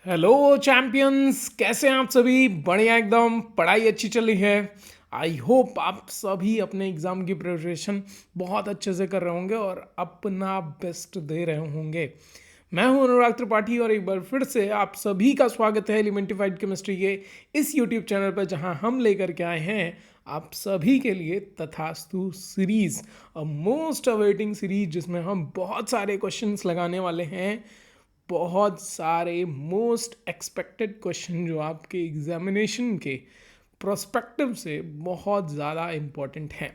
Hello champions, कैसे हैं आप सभी? बढ़िया एकदम। पढ़ाई अच्छी चल रही है। आई होप आप सभी अपने एग्ज़ाम की प्रिपरेशन बहुत अच्छे से कर रहे होंगे और अपना बेस्ट दे रहे होंगे। मैं हूं अनुराग त्रिपाठी और एक बार फिर से आप सभी का स्वागत है एलिमेंटिफाइड केमिस्ट्री के इस यूट्यूब चैनल पर, जहां हम लेकर के आए हैं आप सभी के लिए तथास्तु series, a most awaiting series, जिसमें हम बहुत सारे क्वेश्चंस लगाने वाले हैं। बहुत सारे मोस्ट एक्सपेक्टेड क्वेश्चन जो आपके एग्जामिनेशन के प्रोस्पेक्टिव से बहुत ज़्यादा इम्पोर्टेंट हैं।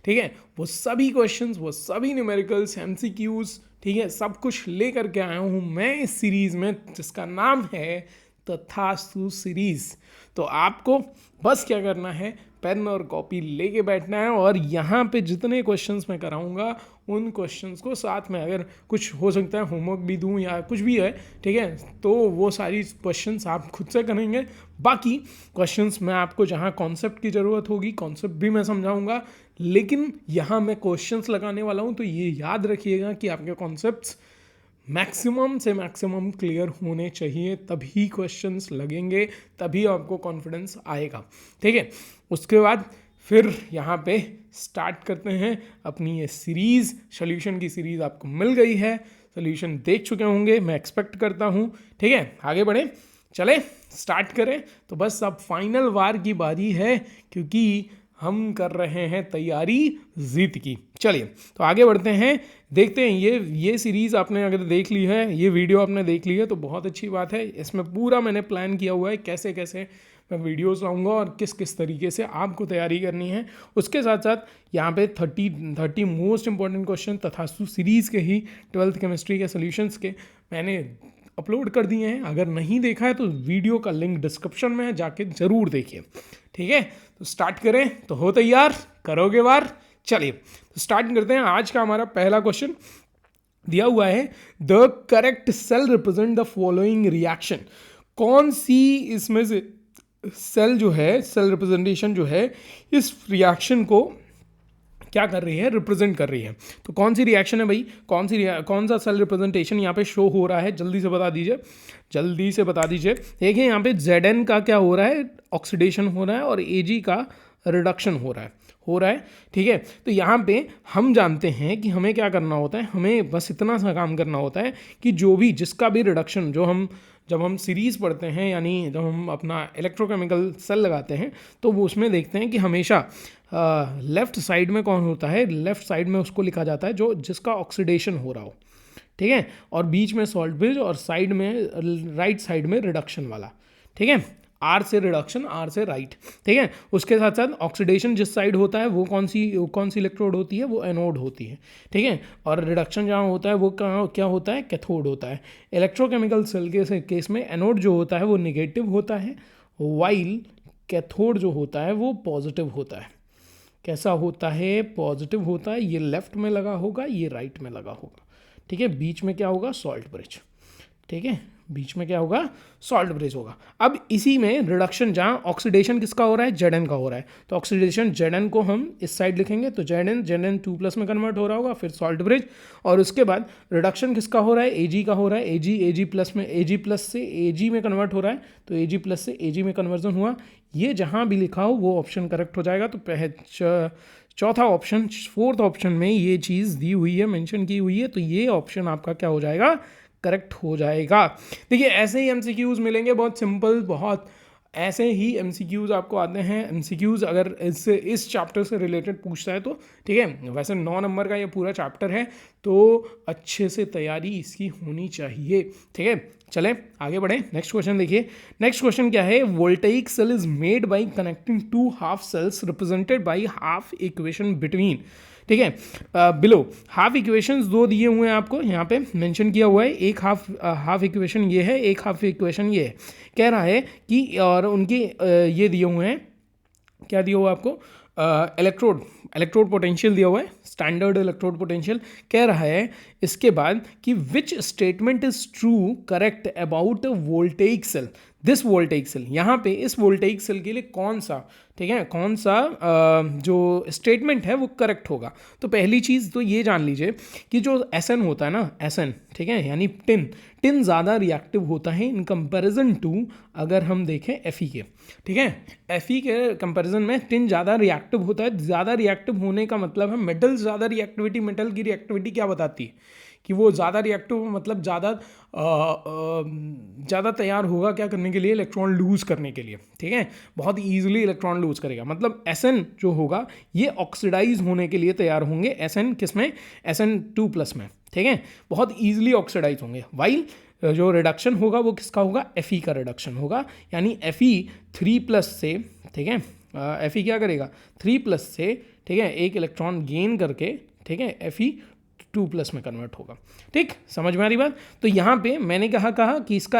ठीक है, वो सभी क्वेश्चंस, वो सभी न्यूमेरिकल्स, एमसीक्यूज, ठीक है, सब कुछ लेकर के आया हूँ मैं इस सीरीज़ में, जिसका नाम है तथास्तु सीरीज़। तो आपको बस क्या करना है, पेन और कॉपी लेके बैठना है और यहाँ पे जितने क्वेश्चंस मैं कराऊंगा उन क्वेश्चंस को साथ में, अगर कुछ हो सकता है होमवर्क भी दूं या कुछ भी है, ठीक है, तो वो सारी क्वेश्चंस आप खुद से करेंगे। बाकी क्वेश्चंस मैं आपको जहाँ कॉन्सेप्ट की ज़रूरत होगी कॉन्सेप्ट भी मैं समझाऊंगा, लेकिन यहाँ मैं क्वेश्चंस लगाने वाला हूँ तो ये याद रखिएगा कि आपके कॉन्सेप्ट्स मैक्सिमम से मैक्सिमम क्लियर होने चाहिए, तभी क्वेश्चंस लगेंगे, तभी आपको कॉन्फिडेंस आएगा। ठीक है, उसके बाद फिर यहाँ पे स्टार्ट करते हैं अपनी ये सीरीज़। सॉल्यूशन की सीरीज़ आपको मिल गई है, सॉल्यूशन देख चुके होंगे मैं एक्सपेक्ट करता हूँ। ठीक है, आगे बढ़ें, चले स्टार्ट करें। तो बस अब फाइनल वार की बारी है, क्योंकि हम कर रहे हैं तैयारी जीत की। चलिए तो आगे बढ़ते हैं, देखते हैं। ये सीरीज़ आपने अगर देख ली है, ये वीडियो आपने देख ली है तो बहुत अच्छी बात है। इसमें पूरा मैंने प्लान किया हुआ है कैसे कैसे मैं वीडियोस लाऊंगा और किस किस तरीके से आपको तैयारी करनी है। उसके साथ साथ यहाँ पे 30 मोस्ट इंपॉर्टेंट क्वेश्चन तथास्तु सीरीज़ के ही 12th केमिस्ट्री के सॉल्यूशंस के मैंने अपलोड कर दिए हैं। अगर नहीं देखा है तो वीडियो का लिंक डिस्क्रिप्शन में है, जाके ज़रूर देखिए। ठीक है, तो स्टार्ट करें। तो हो तैयार, करोगे वार? चलिए तो स्टार्ट करते हैं। आज का हमारा पहला क्वेश्चन दिया हुआ है, the correct cell represent the following reaction. कौन सी इसमें से सेल जो है, सेल रिप्रेजेंटेशन जो है, इस रिएक्शन को क्या कर रही है, रिप्रेजेंट कर रही है। तो कौन सी रिएक्शन है भाई, कौन सा सेल रिप्रेजेंटेशन यहाँ पे शो हो रहा है, जल्दी से बता दीजिए, जल्दी से बता दीजिए। देखिए यहाँ पे Zn का क्या हो रहा है, ऑक्सीडेशन हो रहा है, और Ag का रिडक्शन हो रहा है। ठीक है, तो यहाँ पे हम जानते हैं कि हमें क्या करना होता है, हमें बस इतना सा काम करना होता है कि जो भी जिसका भी रिडक्शन, जब हम सीरीज़ पढ़ते हैं, यानी जब हम अपना इलेक्ट्रोकेमिकल सेल लगाते हैं, तो वो उसमें देखते हैं कि हमेशा लेफ़्ट साइड में कौन होता है, लेफ़्ट साइड में उसको लिखा जाता है जो जिसका ऑक्सीडेशन हो रहा हो। ठीक है, और बीच में सॉल्ट ब्रिज और साइड में, राइट साइड में रिडक्शन वाला। ठीक है, आर से रिडक्शन, आर से राइट। ठीक है, उसके साथ साथ ऑक्सीडेशन जिस साइड होता है वो कौन सी इलेक्ट्रोड होती है, वो एनोड होती है। ठीक है, और रिडक्शन जहाँ होता है वो क्या होता है, कैथोड होता है। इलेक्ट्रोकेमिकल सेल के केस में एनोड जो होता है वो निगेटिव होता है, वाइल कैथोड जो होता है वो पॉजिटिव होता है। कैसा होता है, पॉजिटिव होता है। ये लेफ्ट में लगा होगा, ये राइट में लगा होगा। ठीक है, बीच में क्या होगा, सॉल्ट ब्रिज। ठीक है, बीच में क्या होगा, सॉल्ट ब्रिज होगा। अब इसी में रिडक्शन, जहाँ ऑक्सीडेशन किसका हो रहा है, Zn का हो रहा है, तो ऑक्सीडेशन Zn को हम इस साइड लिखेंगे, तो Zn 2+ में कन्वर्ट हो रहा होगा, फिर सॉल्ट ब्रिज। और उसके बाद रिडक्शन किसका हो रहा है, Ag का हो रहा है, Ag+ से Ag में कन्वर्ट हो रहा है, तो Ag+ से Ag में कन्वर्जन हुआ। ये जहाँ भी लिखा हो वो ऑप्शन करेक्ट हो जाएगा। तो चौथा ऑप्शन, फोर्थ ऑप्शन में ये चीज़ दी हुई है, मेंशन की हुई है, तो ये ऑप्शन आपका क्या हो जाएगा, करेक्ट हो जाएगा। देखिए ऐसे ही एमसीक्यूज मिलेंगे, बहुत सिंपल, बहुत ऐसे ही एमसीक्यूज आपको आते हैं। एमसीक्यूज अगर इस चैप्टर से रिलेटेड पूछता है तो ठीक है, वैसे 9 नंबर का ये पूरा चैप्टर है, तो अच्छे से तैयारी इसकी होनी चाहिए। ठीक है, चले आगे बढ़े। नेक्स्ट क्वेश्चन देखिए। नेक्स्ट क्वेश्चन क्या है, voltaic cell is made by connecting two half cells represented by half equation between. ठीक है, बिलो हाफ इक्वेशंस दो दिए हुए हैं आपको, यहाँ पे मेंशन किया हुआ है। एक हाफ इक्वेशन ये है, एक हाफ इक्वेशन ये है। कह रहा है कि, और उनके ये दिए हुए हैं, क्या दिया हुआ है आपको, इलेक्ट्रोड पोटेंशियल दिया हुआ है, स्टैंडर्ड इलेक्ट्रोड पोटेंशियल। कह रहा है इसके बाद कि which statement is true correct about voltaic cell, this voltaic cell, यहाँ पे इस वोल्टेइक सेल के लिए कौन सा, ठीक है, कौन सा जो स्टेटमेंट है वो करेक्ट होगा। तो पहली चीज़ तो ये जान लीजिए कि जो एसएन होता है ना, एसएन, ठीक है, यानी टिन ज़्यादा रिएक्टिव होता है इन कंपैरिजन टू, अगर हम देखें एफई के, ठीक है, एफई के कंपैरिजन में टिन ज़्यादा रिएक्टिव होता है। ज़्यादा रिएक्टिव होने का मतलब है मेटल ज़्यादा रिएक्टिविटी, मेटल की रिएक्टिविटी क्या बताती है कि वो ज़्यादा रिएक्टिव मतलब ज़्यादा तैयार होगा क्या करने के लिए, इलेक्ट्रॉन लूज़ करने के लिए, ठीक है, बहुत ईजिली इलेक्ट्रॉन लूज़ करेगा। मतलब एसएन जो होगा ये ऑक्सीडाइज होने के लिए तैयार होंगे, एसएन किस में, SN2+ में, ठीक है, बहुत ईजिली ऑक्सीडाइज होंगे। वाइल जो रिडक्शन होगा वो किसका होगा, Fe का रिडक्शन होगा, यानी Fe3+ से, ठीक है, Fe क्या करेगा 3+ से, ठीक है, एक इलेक्ट्रॉन गेन करके, ठीक है, Fe2+ में कन्वर्ट होगा। ठीक, समझ में आ रही बात। तो यहाँ पे मैंने कहा कि इसका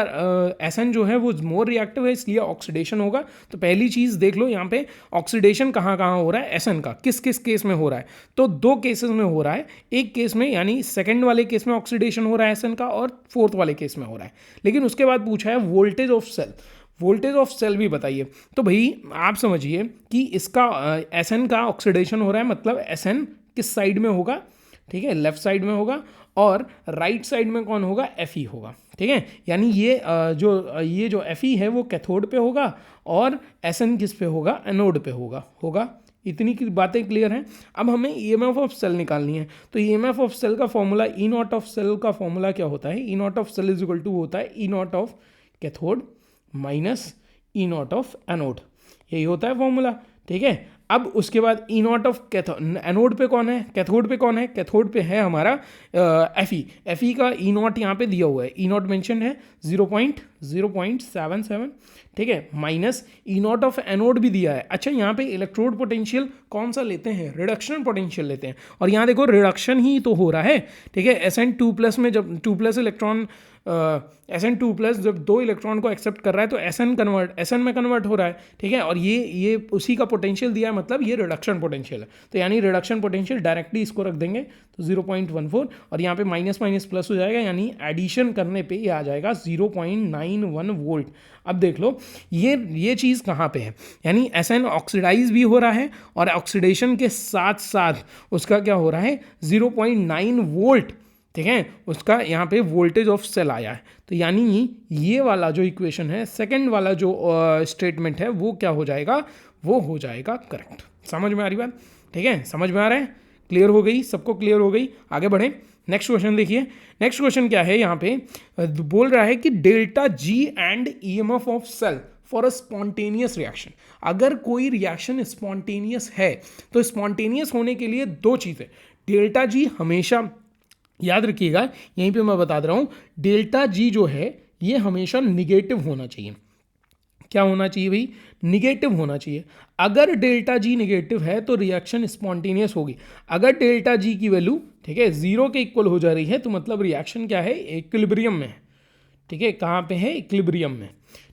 एसएन जो है वो मोर रिएक्टिव है, इसलिए ऑक्सीडेशन होगा। तो पहली चीज़ देख लो यहाँ पे ऑक्सीडेशन कहाँ हो रहा है एसएन का, किस किस केस में हो रहा है। तो 2 केसेस में हो रहा है, एक केस में यानी सेकंड वाले केस में ऑक्सीडेशन हो रहा है एसएन का, और फोर्थ वाले केस में हो रहा है। लेकिन उसके बाद पूछा है voltage of cell, voltage of cell भी बताइए। तो भाई आप समझिए कि इसका एसएन का ऑक्सीडेशन हो रहा है, मतलब एसएन किस साइड में होगा, ठीक है, लेफ्ट साइड में होगा, और राइट साइड में कौन होगा, Fe होगा, ठीक है, यानी ये जो Fe है वो कैथोड पे होगा और Sn किस पे होगा, एनोड पे होगा। इतनी की बातें क्लियर हैं। अब हमें EMF ऑफ सेल निकालनी है। तो EMF ऑफ सेल का formula, E not of cell का फॉर्मूला क्या होता है, E not of cell is equal to होता है E not of cathode minus E not of anode, यही होता है फॉर्मूला, ठीक है। अब उसके बाद E नॉट ऑफ एनोड पे कौन है, कैथोड पे कौन है, कैथोड पे है हमारा Fe का E नॉट यहाँ पे दिया हुआ है, E नॉट मेंशन है 0.77, ठीक है, minus E not of anode भी दिया है। अच्छा, यहाँ पे इलेक्ट्रोड पोटेंशियल कौन सा लेते हैं, रिडक्शन पोटेंशियल लेते हैं, और यहाँ देखो रिडक्शन ही तो हो रहा है, ठीक है। Sn2+ में जब 2+ इलेक्ट्रॉन Sn2+ जब 2 इलेक्ट्रॉन को एक्सेप्ट कर रहा है तो Sn में कन्वर्ट हो रहा है, ठीक है, और ये उसी का पोटेंशियल दिया है, मतलब ये रिडक्शन पोटेंशियल है। तो यानी रिडक्शन पोटेंशियल डायरेक्टली इसको रख देंगे तो 0.14, और यहाँ पे माइनस माइनस प्लस हो जाएगा, यानी एडिशन करने पे ये आ जाएगा 0.91 वोल्ट। अब देख लो ये चीज़ कहाँ पे है, यानी Sn ऑक्सीडाइज भी हो रहा है और ऑक्सीडेशन के साथ साथ उसका क्या हो रहा है 0.9 वोल्ट, ठीक है, उसका यहाँ पे वोल्टेज ऑफ सेल आया है। तो यानी ये वाला जो इक्वेशन है, सेकंड वाला जो स्टेटमेंट है वो क्या हो जाएगा, वो हो जाएगा करेक्ट। समझ में आ रही बात, ठीक है, समझ में आ रहा है, क्लियर हो गई, सबको क्लियर हो गई। आगे बढ़ें, नेक्स्ट क्वेश्चन देखिए। नेक्स्ट क्वेश्चन क्या है, यहाँ पे बोल रहा है कि delta G and EMF of cell for a spontaneous reaction. अगर कोई रिएक्शन स्पॉन्टेनियस है तो स्पॉन्टेनियस होने के लिए 2 चीज़ें, डेल्टा जी हमेशा याद रखिएगा, यहीं पे मैं बता दे रहा हूँ, डेल्टा जी जो है ये हमेशा निगेटिव होना चाहिए। क्या होना चाहिए भाई, निगेटिव होना चाहिए। अगर डेल्टा जी निगेटिव है तो रिएक्शन स्पॉन्टेनियस होगी। अगर डेल्टा जी की वैल्यू, ठीक है, 0 के इक्वल हो जा रही है तो मतलब रिएक्शन क्या है, इक्विलिब्रियम में है, ठीक है, कहाँ पे है, इक्विलिब्रियम में,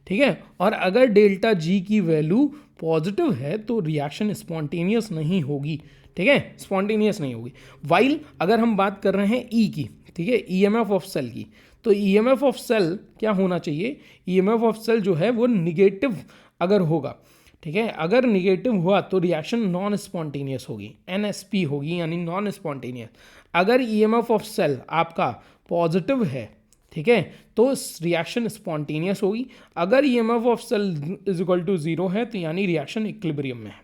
ठीक है। और अगर डेल्टा जी की वैल्यू पॉजिटिव है तो रिएक्शन स्पॉन्टेनियस नहीं होगी, ठीक है, स्पॉन्टेनियस नहीं होगी। वाइल अगर हम बात कर रहे हैं ई की, ठीक है, EMF ऑफ सेल की, तो EMF ऑफ सेल क्या होना चाहिए, EMF ऑफ सेल जो है वो निगेटिव अगर होगा, ठीक है, अगर निगेटिव हुआ तो रिएक्शन नॉन स्पॉन्टेनियस होगी, NSP होगी, यानी नॉन स्पॉन्टेनियस। अगर EMF ऑफ सेल आपका पॉजिटिव है, ठीक है, तो रिएक्शन स्पॉन्टेनियस होगी। अगर EMF of cell is equal to 0 है तो यानी रिएक्शन इक्विलिब्रियम में है,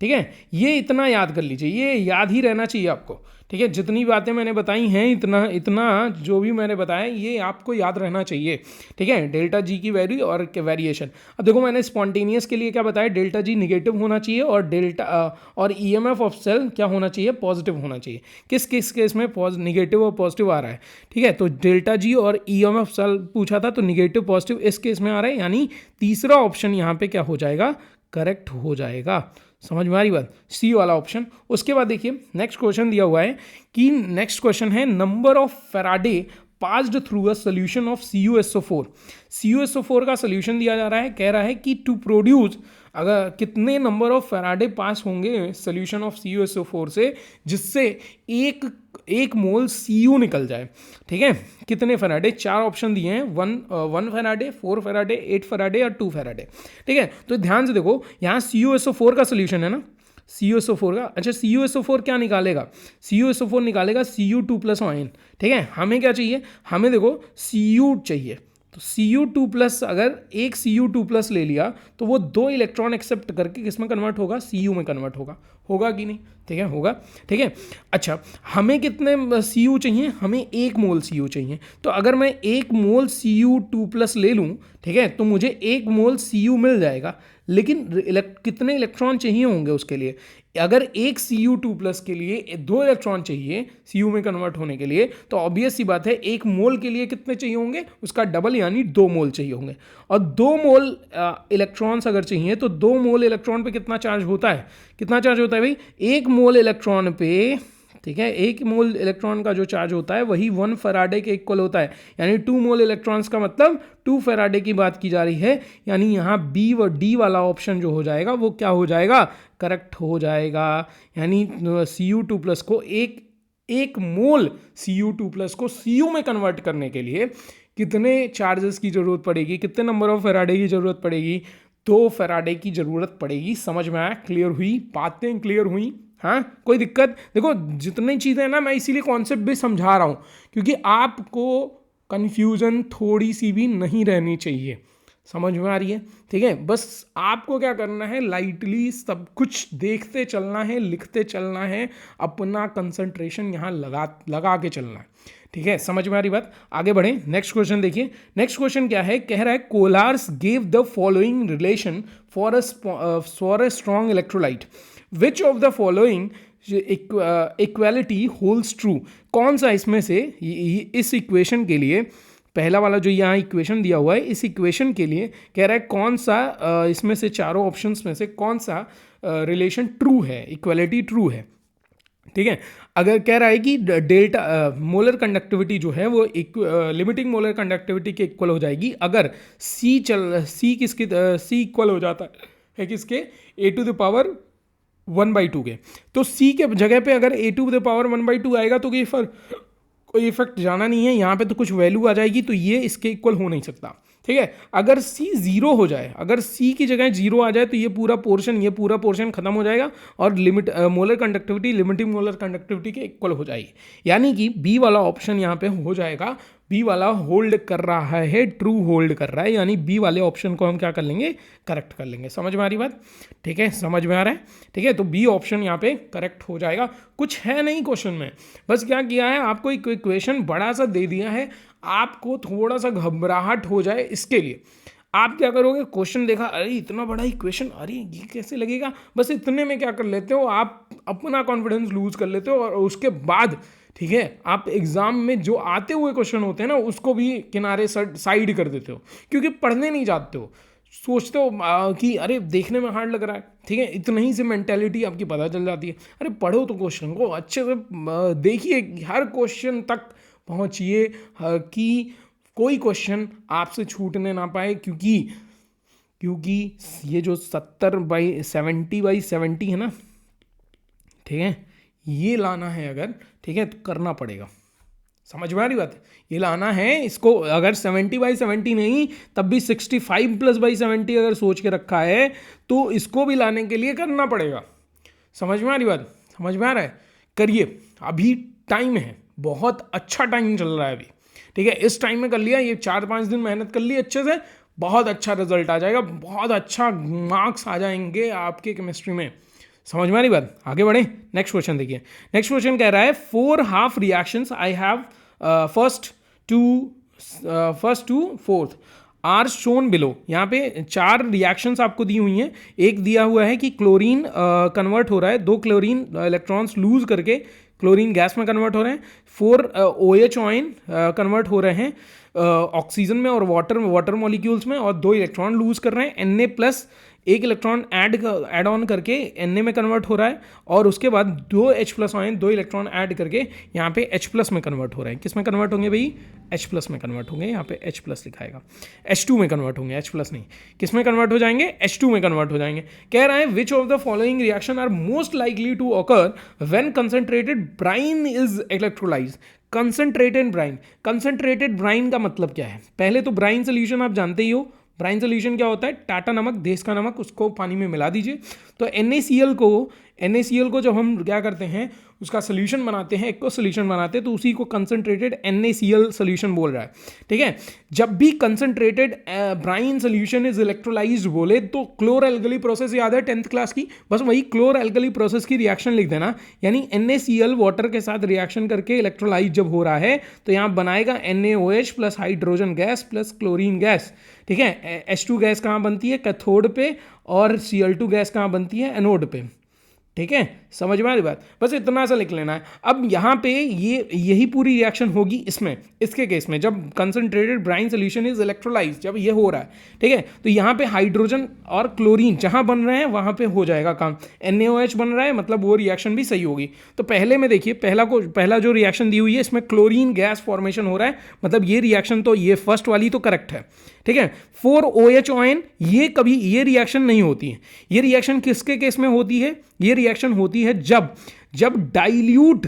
ठीक है। ये इतना याद कर लीजिए, ये याद ही रहना चाहिए आपको, ठीक है। जितनी बातें मैंने बताई हैं, इतना जो भी मैंने बताया ये आपको याद रहना चाहिए, ठीक है। डेल्टा जी की वैल्यू और वेरिएशन। अब देखो मैंने स्पॉन्टेनियस के लिए क्या बताया, डेल्टा जी निगेटिव होना चाहिए और EMF ऑफ सेल क्या होना चाहिए, पॉजिटिव होना चाहिए। किस किस केस में निगेटिव और पॉजिटिव आ रहा है, ठीक है। तो डेल्टा जी और EMF ऑफ सेल पूछा था तो निगेटिव पॉजिटिव इस केस में आ रहा है, यानी तीसरा ऑप्शन यहाँ पे क्या हो जाएगा, करेक्ट हो जाएगा। समझ में आ रही बात, सी वाला ऑप्शन। उसके बाद देखिए नेक्स्ट क्वेश्चन दिया हुआ है कि नेक्स्ट क्वेश्चन है number of Faraday passed through a solution of CuSO4। CuSO4 का सोल्यूशन दिया जा रहा है, कह रहा है कि टू प्रोड्यूस, अगर कितने नंबर ऑफ फैराडे पास होंगे सोल्यूशन ऑफ CuSO4 से जिससे एक मोल Cu निकल जाए। ठीक है, कितने फैराडे, 4 ऑप्शन दिए हैं, 1 फैराडे, 4 फैराडे, 8 फैराडे और 2 फैराडे। ठीक है, तो ध्यान से देखो यहाँ CuSO4 का सोल्यूशन है ना, CuSO4 का। अच्छा, CuSO4 क्या निकालेगा, CuSO4 निकालेगा Cu2+ आयन। ठीक है, हमें क्या चाहिए, हमें देखो Cu चाहिए, तो Cu2+, अगर एक Cu2+ ले लिया तो वो 2 इलेक्ट्रॉन एक्सेप्ट करके किस में कन्वर्ट होगा, Cu में कन्वर्ट होगा कि नहीं। ठीक है, होगा। ठीक है, अच्छा हमें कितने Cu चाहिए, हमें 1 मोल Cu चाहिए। तो अगर मैं 1 मोल Cu2+ ले लूँ, ठीक है, तो मुझे 1 मोल Cu मिल जाएगा, लेकिन कितने इलेक्ट्रॉन चाहिए होंगे उसके लिए, अगर एक Cu2+ के लिए 2 इलेक्ट्रॉन चाहिए Cu में कन्वर्ट होने के लिए, तो ऑब्वियस सी बात है 1 मोल के लिए कितने चाहिए होंगे, उसका डबल यानी 2 मोल चाहिए होंगे। और 2 मोल इलेक्ट्रॉन्स अगर चाहिए तो 2 मोल इलेक्ट्रॉन पे कितना चार्ज होता है, कितना चार्ज होता है भाई, 1 मोल इलेक्ट्रॉन पे, ठीक है, 1 मोल इलेक्ट्रॉन का जो चार्ज होता है वही 1 फैराडे के इक्वल होता है, यानी 2 मोल इलेक्ट्रॉन्स का मतलब 2 फैराडे की बात की जा रही है। यानी यहाँ बी व डी वाला ऑप्शन जो हो जाएगा वो क्या हो जाएगा, करेक्ट हो जाएगा। यानी Cu2+ को एक मोल Cu2+ को Cu में कन्वर्ट करने के लिए कितने चार्जेस की जरूरत पड़ेगी, कितने नंबर ऑफ फैराडे की जरूरत पड़ेगी, 2 फैराडे की जरूरत पड़ेगी। समझ में आया, क्लियर हुई, बातें क्लियर हुई। हाँ, कोई दिक्कत, देखो जितनी चीज़ें ना मैं इसीलिए कॉन्सेप्ट भी समझा रहा हूँ क्योंकि आपको कन्फ्यूज़न थोड़ी सी भी नहीं रहनी चाहिए। समझ में आ रही है, ठीक है, बस आपको क्या करना है, लाइटली सब कुछ देखते चलना है, लिखते चलना है, अपना कंसंट्रेशन यहाँ लगा के चलना है। ठीक है, समझ में आ रही बात, आगे बढ़े। नेक्स्ट क्वेश्चन देखिए, नेक्स्ट क्वेश्चन क्या है, कह रहा है Kohlrausch gave the following relation for a strong electrolyte, which of the following equality holds true. कौन सा इसमें से, इस इक्वेशन के लिए, पहला वाला जो यहाँ इक्वेशन दिया हुआ है, इस इक्वेशन के लिए कह रहा है कौन सा इसमें से चारों ऑप्शंस में से कौन सा रिलेशन ट्रू है, इक्वालिटी ट्रू है। ठीक है, अगर कह रहा है कि डेल्टा मोलर कंडक्टिविटी जो है वो लिमिटिंग मोलर कंडक्टिविटी के इक्वल हो जाएगी अगर C इक्वल हो जाता है किसके, A⁴ 1/2 के। तो C के जगह पे अगर A⁴ 1/2 आएगा तो कोई इफेक्ट जाना नहीं है, यहाँ पे तो कुछ वैल्यू आ जाएगी, तो ये इसके इक्वल हो नहीं सकता। ठीक है, अगर C 0 हो जाए, अगर C की जगह 0 आ जाए तो ये पूरा पोर्शन खत्म हो जाएगा और molar conductivity limiting molar conductivity के इक्वल हो जाएगी। यानी कि बी वाला ऑप्शन यहाँ पे हो जाएगा, बी वाला होल्ड कर रहा है, ट्रू होल्ड कर रहा है, यानी बी वाले ऑप्शन को हम क्या कर लेंगे, करेक्ट कर लेंगे। समझ में आ रही बात, ठीक है, समझ में आ रहा है, ठीक है, तो बी ऑप्शन यहाँ पे करेक्ट हो जाएगा। कुछ है नहीं क्वेश्चन में, बस क्या किया है, आपको एक इक्वेशन बड़ा सा दे दिया है, आपको थोड़ा सा घबराहट हो जाए इसके लिए आप क्या करोगे, क्वेश्चन देखा, अरे इतना बड़ा इक्वेशन, अरे ये कैसे लगेगा, बस इतने में क्या कर लेते हो, आप अपना कॉन्फिडेंस लूज कर लेते हो और उसके बाद ठीक है आप एग्जाम में जो आते हुए क्वेश्चन होते हैं ना उसको भी किनारे साइड कर देते हो क्योंकि पढ़ने नहीं जाते हो, सोचते हो कि अरे देखने में हार्ड लग रहा है। ठीक है, इतना ही से मेंटेलिटी आपकी पता चल जाती है। अरे पढ़ो तो क्वेश्चन को अच्छे से देखिए, हर क्वेश्चन तक पहुंचिए कि कोई क्वेश्चन आपसे छूटने ना पाए, क्योंकि ये जो 70/70 है ना, ठीक है, ये लाना है अगर, ठीक है, तो करना पड़ेगा। समझ में आ रही बात है, ये लाना है इसको, अगर 70/70 नहीं तब भी 65+/70 अगर सोच के रखा है तो इसको भी लाने के लिए करना पड़ेगा। समझ में आ रही बात, समझ में आ रहा है, करिए, अभी टाइम है, बहुत अच्छा टाइम चल रहा है अभी। ठीक है, इस टाइम में कर लिया, ये 4-5 दिन मेहनत कर ली अच्छे से, बहुत अच्छा रिजल्ट आ जाएगा, बहुत अच्छा मार्क्स आ जाएंगे आपके केमिस्ट्री में। समझ में आ रही बात, आगे बढ़े। नेक्स्ट क्वेश्चन देखिए, नेक्स्ट क्वेश्चन कह रहा है 4 half reactions I have first to fourth are shown below. यहाँ पे 4 रिएक्शंस आपको दी हुई हैं। एक दिया हुआ है कि क्लोरीन कन्वर्ट हो रहा है, 2 क्लोरीन इलेक्ट्रॉन्स लूज करके क्लोरीन गैस में कन्वर्ट हो रहे हैं, 4 OH आयन कन्वर्ट हो रहे हैं ऑक्सीजन में और वाटर मॉलिक्यूल्स में, और 2 इलेक्ट्रॉन लूज कर रहे हैं Na+ एक इलेक्ट्रॉन ऐड ऑन करके Na में कन्वर्ट हो रहा है, और उसके बाद 2 H+ आयन 2 इलेक्ट्रॉन ऐड करके यहाँ पे H+ में कन्वर्ट हो रहा है। किस में कन्वर्ट होंगे भाई? H+ में कन्वर्ट होंगे, यहाँ पे H+ लिखाएगा। H2 में कन्वर्ट होंगे, H+ नहीं। किस में कन्वर्ट हो जाएंगे? H2 में कन्वर्ट हो जाएंगे। कह रहा है which of the following reaction are most likely to occur when concentrated brine is electrolysed. Concentrated brine, concentrated brine का मतलब क्या है? पहले तो ब्राइन सोल्यूशन आप जानते ही हो। ब्राइन सोल्यूशन क्या होता है? टाटा नमक, देश का नमक, उसको पानी में मिला दीजिए। तो NaCl को जब हम क्या करते हैं, उसका सोल्यूशन बनाते हैं, एक्वा सोल्यूशन बनाते हैं, तो उसी को कंसंट्रेटेड NaCl सोल्यूशन बोल रहा है। ठीक है, जब भी concentrated brine solution is electrolysed बोले तो क्लोर एल्कली प्रोसेस याद है 10th क्लास की, बस वही क्लोर एल्कली प्रोसेस की रिएक्शन लिख देना। यानी NaCl वाटर के साथ रिएक्शन करके इलेक्ट्रोलाइज जब हो रहा है तो यहाँ बनाएगा NaOH plus hydrogen gas plus chlorine gas. ठीक है, H2 गैस कहाँ बनती है? कैथोड पे, और Cl2 गैस कहाँ बनती है? एनोड पे। ठीक है, समझ में आ रही बात? बस इतना सा लिख लेना है। अब यहाँ पे यही पूरी रिएक्शन होगी इसमें, इसके केस में, जब concentrated brine solution is electrolyse, जब ये हो रहा है। ठीक है, तो यहाँ पे हाइड्रोजन और क्लोरीन जहाँ बन रहे हैं वहाँ पे हो जाएगा काम। NaOH बन रहा है, मतलब वो रिएक्शन भी सही होगी। तो पहले में देखिए, पहला जो रिएक्शन दी हुई है इसमें क्लोरीन गैस फॉर्मेशन हो रहा है, मतलब ये रिएक्शन तो ये फर्स्ट वाली तो करेक्ट है। ठीक है, 4OH आयन, ये रिएक्शन नहीं होती है। ये रिएक्शन किसके केस में होती है? ये रिएक्शन होती है जब डाइल्यूट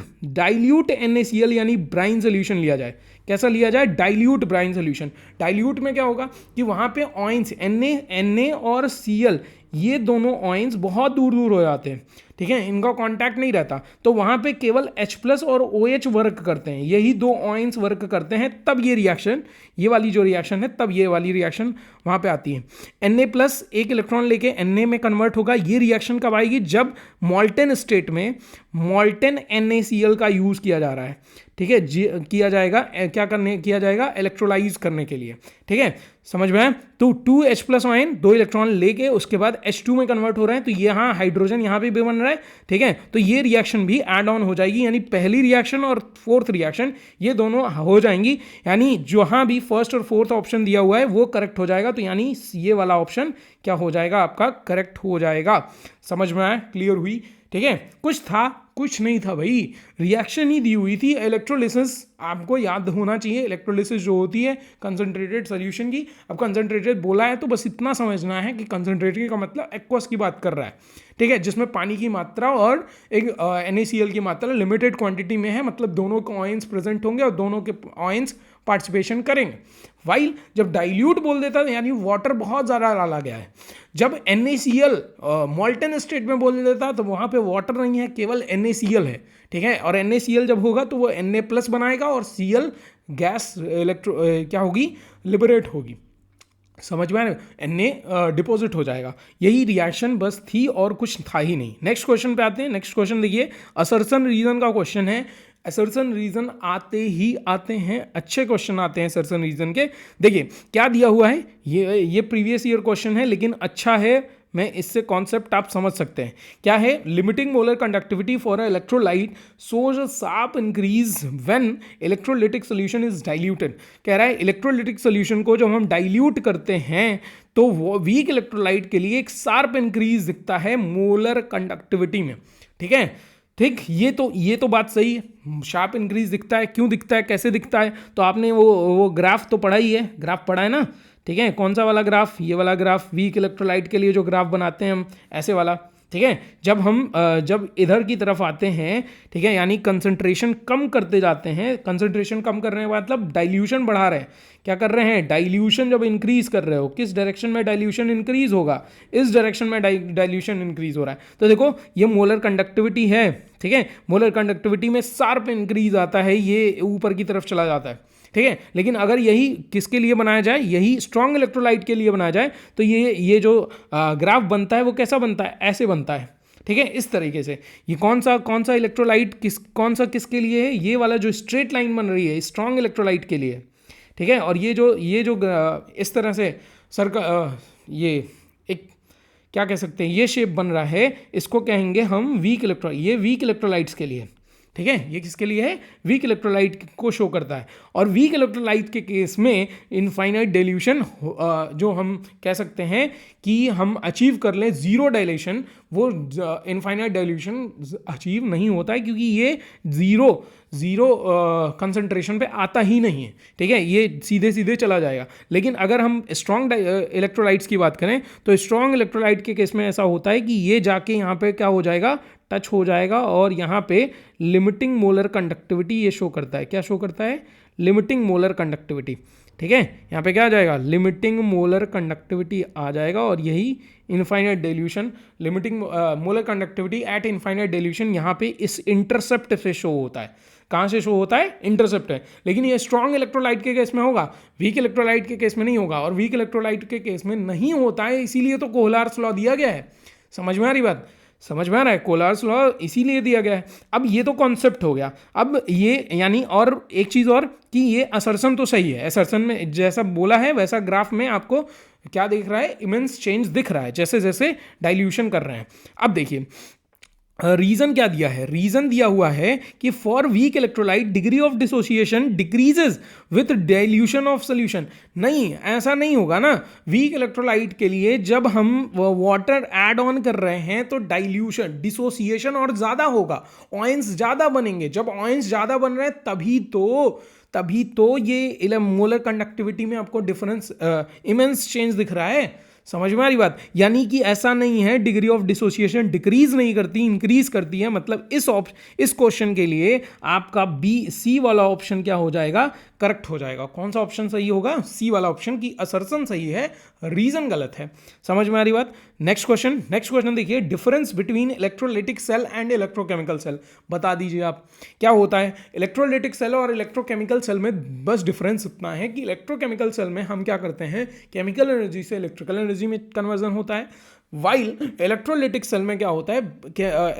NaCl यानी ब्राइन सोल्यूशन लिया जाए। कैसा लिया जाए? Dilute brine solution. डाइल्यूट में क्या होगा कि वहां पे ऑयंस Na और Cl, ये दोनों ऑयंस बहुत दूर दूर हो जाते हैं। ठीक है, इनका कांटेक्ट नहीं रहता, तो वहां पे केवल H+ और OH वर्क करते हैं, यही दो ऑयंस वर्क करते हैं, तब ये रिएक्शन, ये वाली जो रिएक्शन है, तब ये वाली रिएक्शन वहां पे आती है। Na+ एक इलेक्ट्रॉन लेके Na में कन्वर्ट होगा। ये रिएक्शन कब आएगी? जब मॉल्टेन स्टेट में मॉल्टेन NaCl का यूज किया जा रहा है। ठीक है, किया जाएगा इलेक्ट्रोलाइज करने के लिए। ठीक है, समझ में आया? तो 2H+ आयन 2 इलेक्ट्रॉन लेके उसके बाद H2 में कन्वर्ट हो रहे हैं, तो यहाँ हाइड्रोजन यहाँ पे भी बन रहा है। ठीक है, तो ये रिएक्शन भी ऐड ऑन हो जाएगी, यानी पहली रिएक्शन और फोर्थ रिएक्शन ये दोनों हो जाएंगी। यानी जहाँ भी फर्स्ट और फोर्थ ऑप्शन दिया हुआ है वो करेक्ट हो जाएगा, तो यानी ये वाला ऑप्शन क्या हो जाएगा? आपका करेक्ट हो जाएगा। समझ में आया? क्लियर हुई? ठीक है, कुछ था कुछ नहीं था भाई, रिएक्शन ही दी हुई थी। इलेक्ट्रोलिसिस आपको याद होना चाहिए, इलेक्ट्रोलिसिस जो होती है कंसंट्रेटेड सॉल्यूशन की। अब कंसंट्रेटेड बोला है तो बस इतना समझना है कि कंसंट्रेटेड का मतलब एक्वस की बात कर रहा है। ठीक है, जिसमें पानी की मात्रा और एक NaCl की मात्रा लिमिटेड क्वांटिटी में है, मतलब दोनों के ऑयंस प्रेजेंट होंगे और दोनों के ऑयंस पार्टिसिपेशन करेंगे। वाइल जब डाइल्यूट बोल देता है यानी वाटर बहुत ज़्यादा डाला गया है। जब NaCl मॉल्टन स्टेट में बोल देता तो वहाँ पे वाटर नहीं है, केवल NaCl है। ठीक है, और NaCl जब होगा तो वो Na+ बनाएगा और Cl गैस क्या होगी? लिबरेट होगी। समझ में आ रहा है? Na डिपॉजिट हो जाएगा। यही रिएक्शन बस थी और कुछ था ही नहीं। नेक्स्ट क्वेश्चन पे आते हैं। नेक्स्ट क्वेश्चन देखिए, असर्शन रीजन का क्वेश्चन है। असर्शन रीजन आते हैं, अच्छे क्वेश्चन आते हैं असर्शन रीजन के। देखिए क्या दिया हुआ है, ये प्रीवियस ईयर क्वेश्चन है लेकिन अच्छा है, मैं इससे कॉन्सेप्ट आप समझ सकते हैं। क्या है? Limiting molar conductivity for electrolyte shows a sharp increase when electrolytic solution is diluted. कह रहा है इलेक्ट्रोलिटिक सोल्यूशन को जब हम डाइल्यूट करते हैं तो वो वीक इलेक्ट्रोलाइट के लिए एक शार्प इंक्रीज दिखता है मोलर कंडक्टिविटी में। ठीक है, ठीक, ये तो बात सही है, शार्प इंक्रीज दिखता है। क्यों दिखता है, कैसे दिखता है? तो आपने वो ग्राफ तो पढ़ा ही है, ग्राफ पढ़ा है ना? ठीक है, कौन सा वाला ग्राफ? ये वाला ग्राफ, वीक इलेक्ट्रोलाइट के लिए जो ग्राफ बनाते हैं हम, ऐसे वाला। ठीक है, जब इधर की तरफ आते हैं, ठीक है, यानी कंसंट्रेशन कम करते जाते हैं, कंसंट्रेशन कम करने का मतलब डाइल्यूशन बढ़ा रहे हैं। क्या कर रहे हैं? डाइल्यूशन जब इंक्रीज कर रहे हो, किस डायरेक्शन में डाइल्यूशन इंक्रीज होगा? इस डायरेक्शन में डाइल्यूशन इंक्रीज हो रहा है। तो देखो ये मोलर कंडक्टिविटी है। ठीक है, मोलर कंडक्टिविटी में शार्प इंक्रीज आता है, ये ऊपर की तरफ चला जाता है। ठीक है, लेकिन अगर यही किसके लिए बनाया जाए, यही स्ट्रॉन्ग इलेक्ट्रोलाइट के लिए बनाया जाए तो ये जो ग्राफ बनता है वो कैसा बनता है? ऐसे बनता है। ठीक है, इस तरीके से। ये कौन सा इलेक्ट्रोलाइट किसके लिए है? ये वाला जो स्ट्रेट लाइन बन रही है स्ट्रॉन्ग इलेक्ट्रोलाइट के लिए। ठीक है, और ये जो इस तरह से ये एक क्या कह सकते हैं, ये शेप बन रहा है, इसको कहेंगे हम वीक इलेक्ट्रोलाइट्स के लिए। ठीक है, ये किसके लिए है? वीक इलेक्ट्रोलाइट को शो करता है। और वीक इलेक्ट्रोलाइट के केस में इनफाइनाइट डाइल्यूशन जो हम कह सकते हैं कि हम अचीव कर लें जीरो डाइलेशन, वो इनफाइनाइट डाइल्यूशन अचीव नहीं होता है, क्योंकि ये जीरो कंसंट्रेशन पे आता ही नहीं है। ठीक है, ये सीधे सीधे चला जाएगा। लेकिन अगर हम स्ट्रॉन्ग इलेक्ट्रोलाइट्स की बात करें तो स्ट्रॉन्ग इलेक्ट्रोलाइट के केस में ऐसा होता है कि ये जाके यहाँ पे क्या हो जाएगा? टच हो जाएगा, और यहाँ पे लिमिटिंग मोलर कंडक्टिविटी ये शो करता है। क्या शो करता है? Limiting molar conductivity. ठीक है, यहाँ पे क्या आ जाएगा? लिमिटिंग मोलर कंडक्टिविटी आ जाएगा, और यही infinite dilution, limiting molar conductivity eight infinite dilution यहाँ पे इस इंटरसेप्ट से शो होता है। कहाँ से शो होता है? इंटरसेप्ट है। लेकिन ये स्ट्रॉन्ग इलेक्ट्रोलाइट के केस में होगा, वीक इलेक्ट्रोलाइट के केस में नहीं होगा। और वीक इलेक्ट्रोलाइट के केस में नहीं होता है, इसीलिए तो कोहलार्स लॉ दिया गया है। समझ में आ रही बात? समझ में आ रहा है? कोहलार्स लॉ इसीलिए दिया गया है। अब ये तो कॉन्सेप्ट हो गया। अब ये यानी और एक चीज़ और कि ये असर्शन तो सही है, असर्शन में जैसा बोला है वैसा ग्राफ में आपको क्या दिख रहा है? इमेंस चेंज दिख रहा है जैसे जैसे डाइल्यूशन कर रहे हैं। अब देखिए रीजन क्या दिया है? रीजन दिया हुआ है कि for weak electrolyte degree of dissociation decreases with dilution of solution. नहीं, ऐसा नहीं होगा ना। वीक इलेक्ट्रोलाइट के लिए जब हम वाटर ऐड ऑन कर रहे हैं तो डाइल्यूशन, डिसोसिएशन और ज़्यादा होगा, ऑयंस ज़्यादा बनेंगे। जब ऑयंस ज़्यादा बन रहे हैं तभी तो ये मोलर कंडक्टिविटी में आपको डिफरेंस, इमेंस चेंज दिख रहा है। समझ में आ रही बात? यानी कि ऐसा नहीं है डिग्री ऑफ डिसोसिएशन डिक्रीज नहीं करती, इंक्रीज करती है। मतलब इस क्वेश्चन के लिए आपका सी वाला ऑप्शन क्या हो जाएगा? करेक्ट हो जाएगा। कौन सा ऑप्शन सही होगा? सी वाला ऑप्शन की असर्शन सही है, रीजन गलत है। समझ में आ रही बात? नेक्स्ट क्वेश्चन देखिए, difference between electrolytic cell and electrochemical cell. बता दीजिए आप क्या होता है इलेक्ट्रोलाइटिक सेल और इलेक्ट्रोकेमिकल सेल में? बस डिफरेंस इतना है कि इलेक्ट्रोकेमिकल सेल में हम क्या करते हैं? केमिकल एनर्जी से इलेक्ट्रिकल एनर्जी में कन्वर्जन होता है। वाइल इलेक्ट्रोलाइटिक सेल में क्या होता है?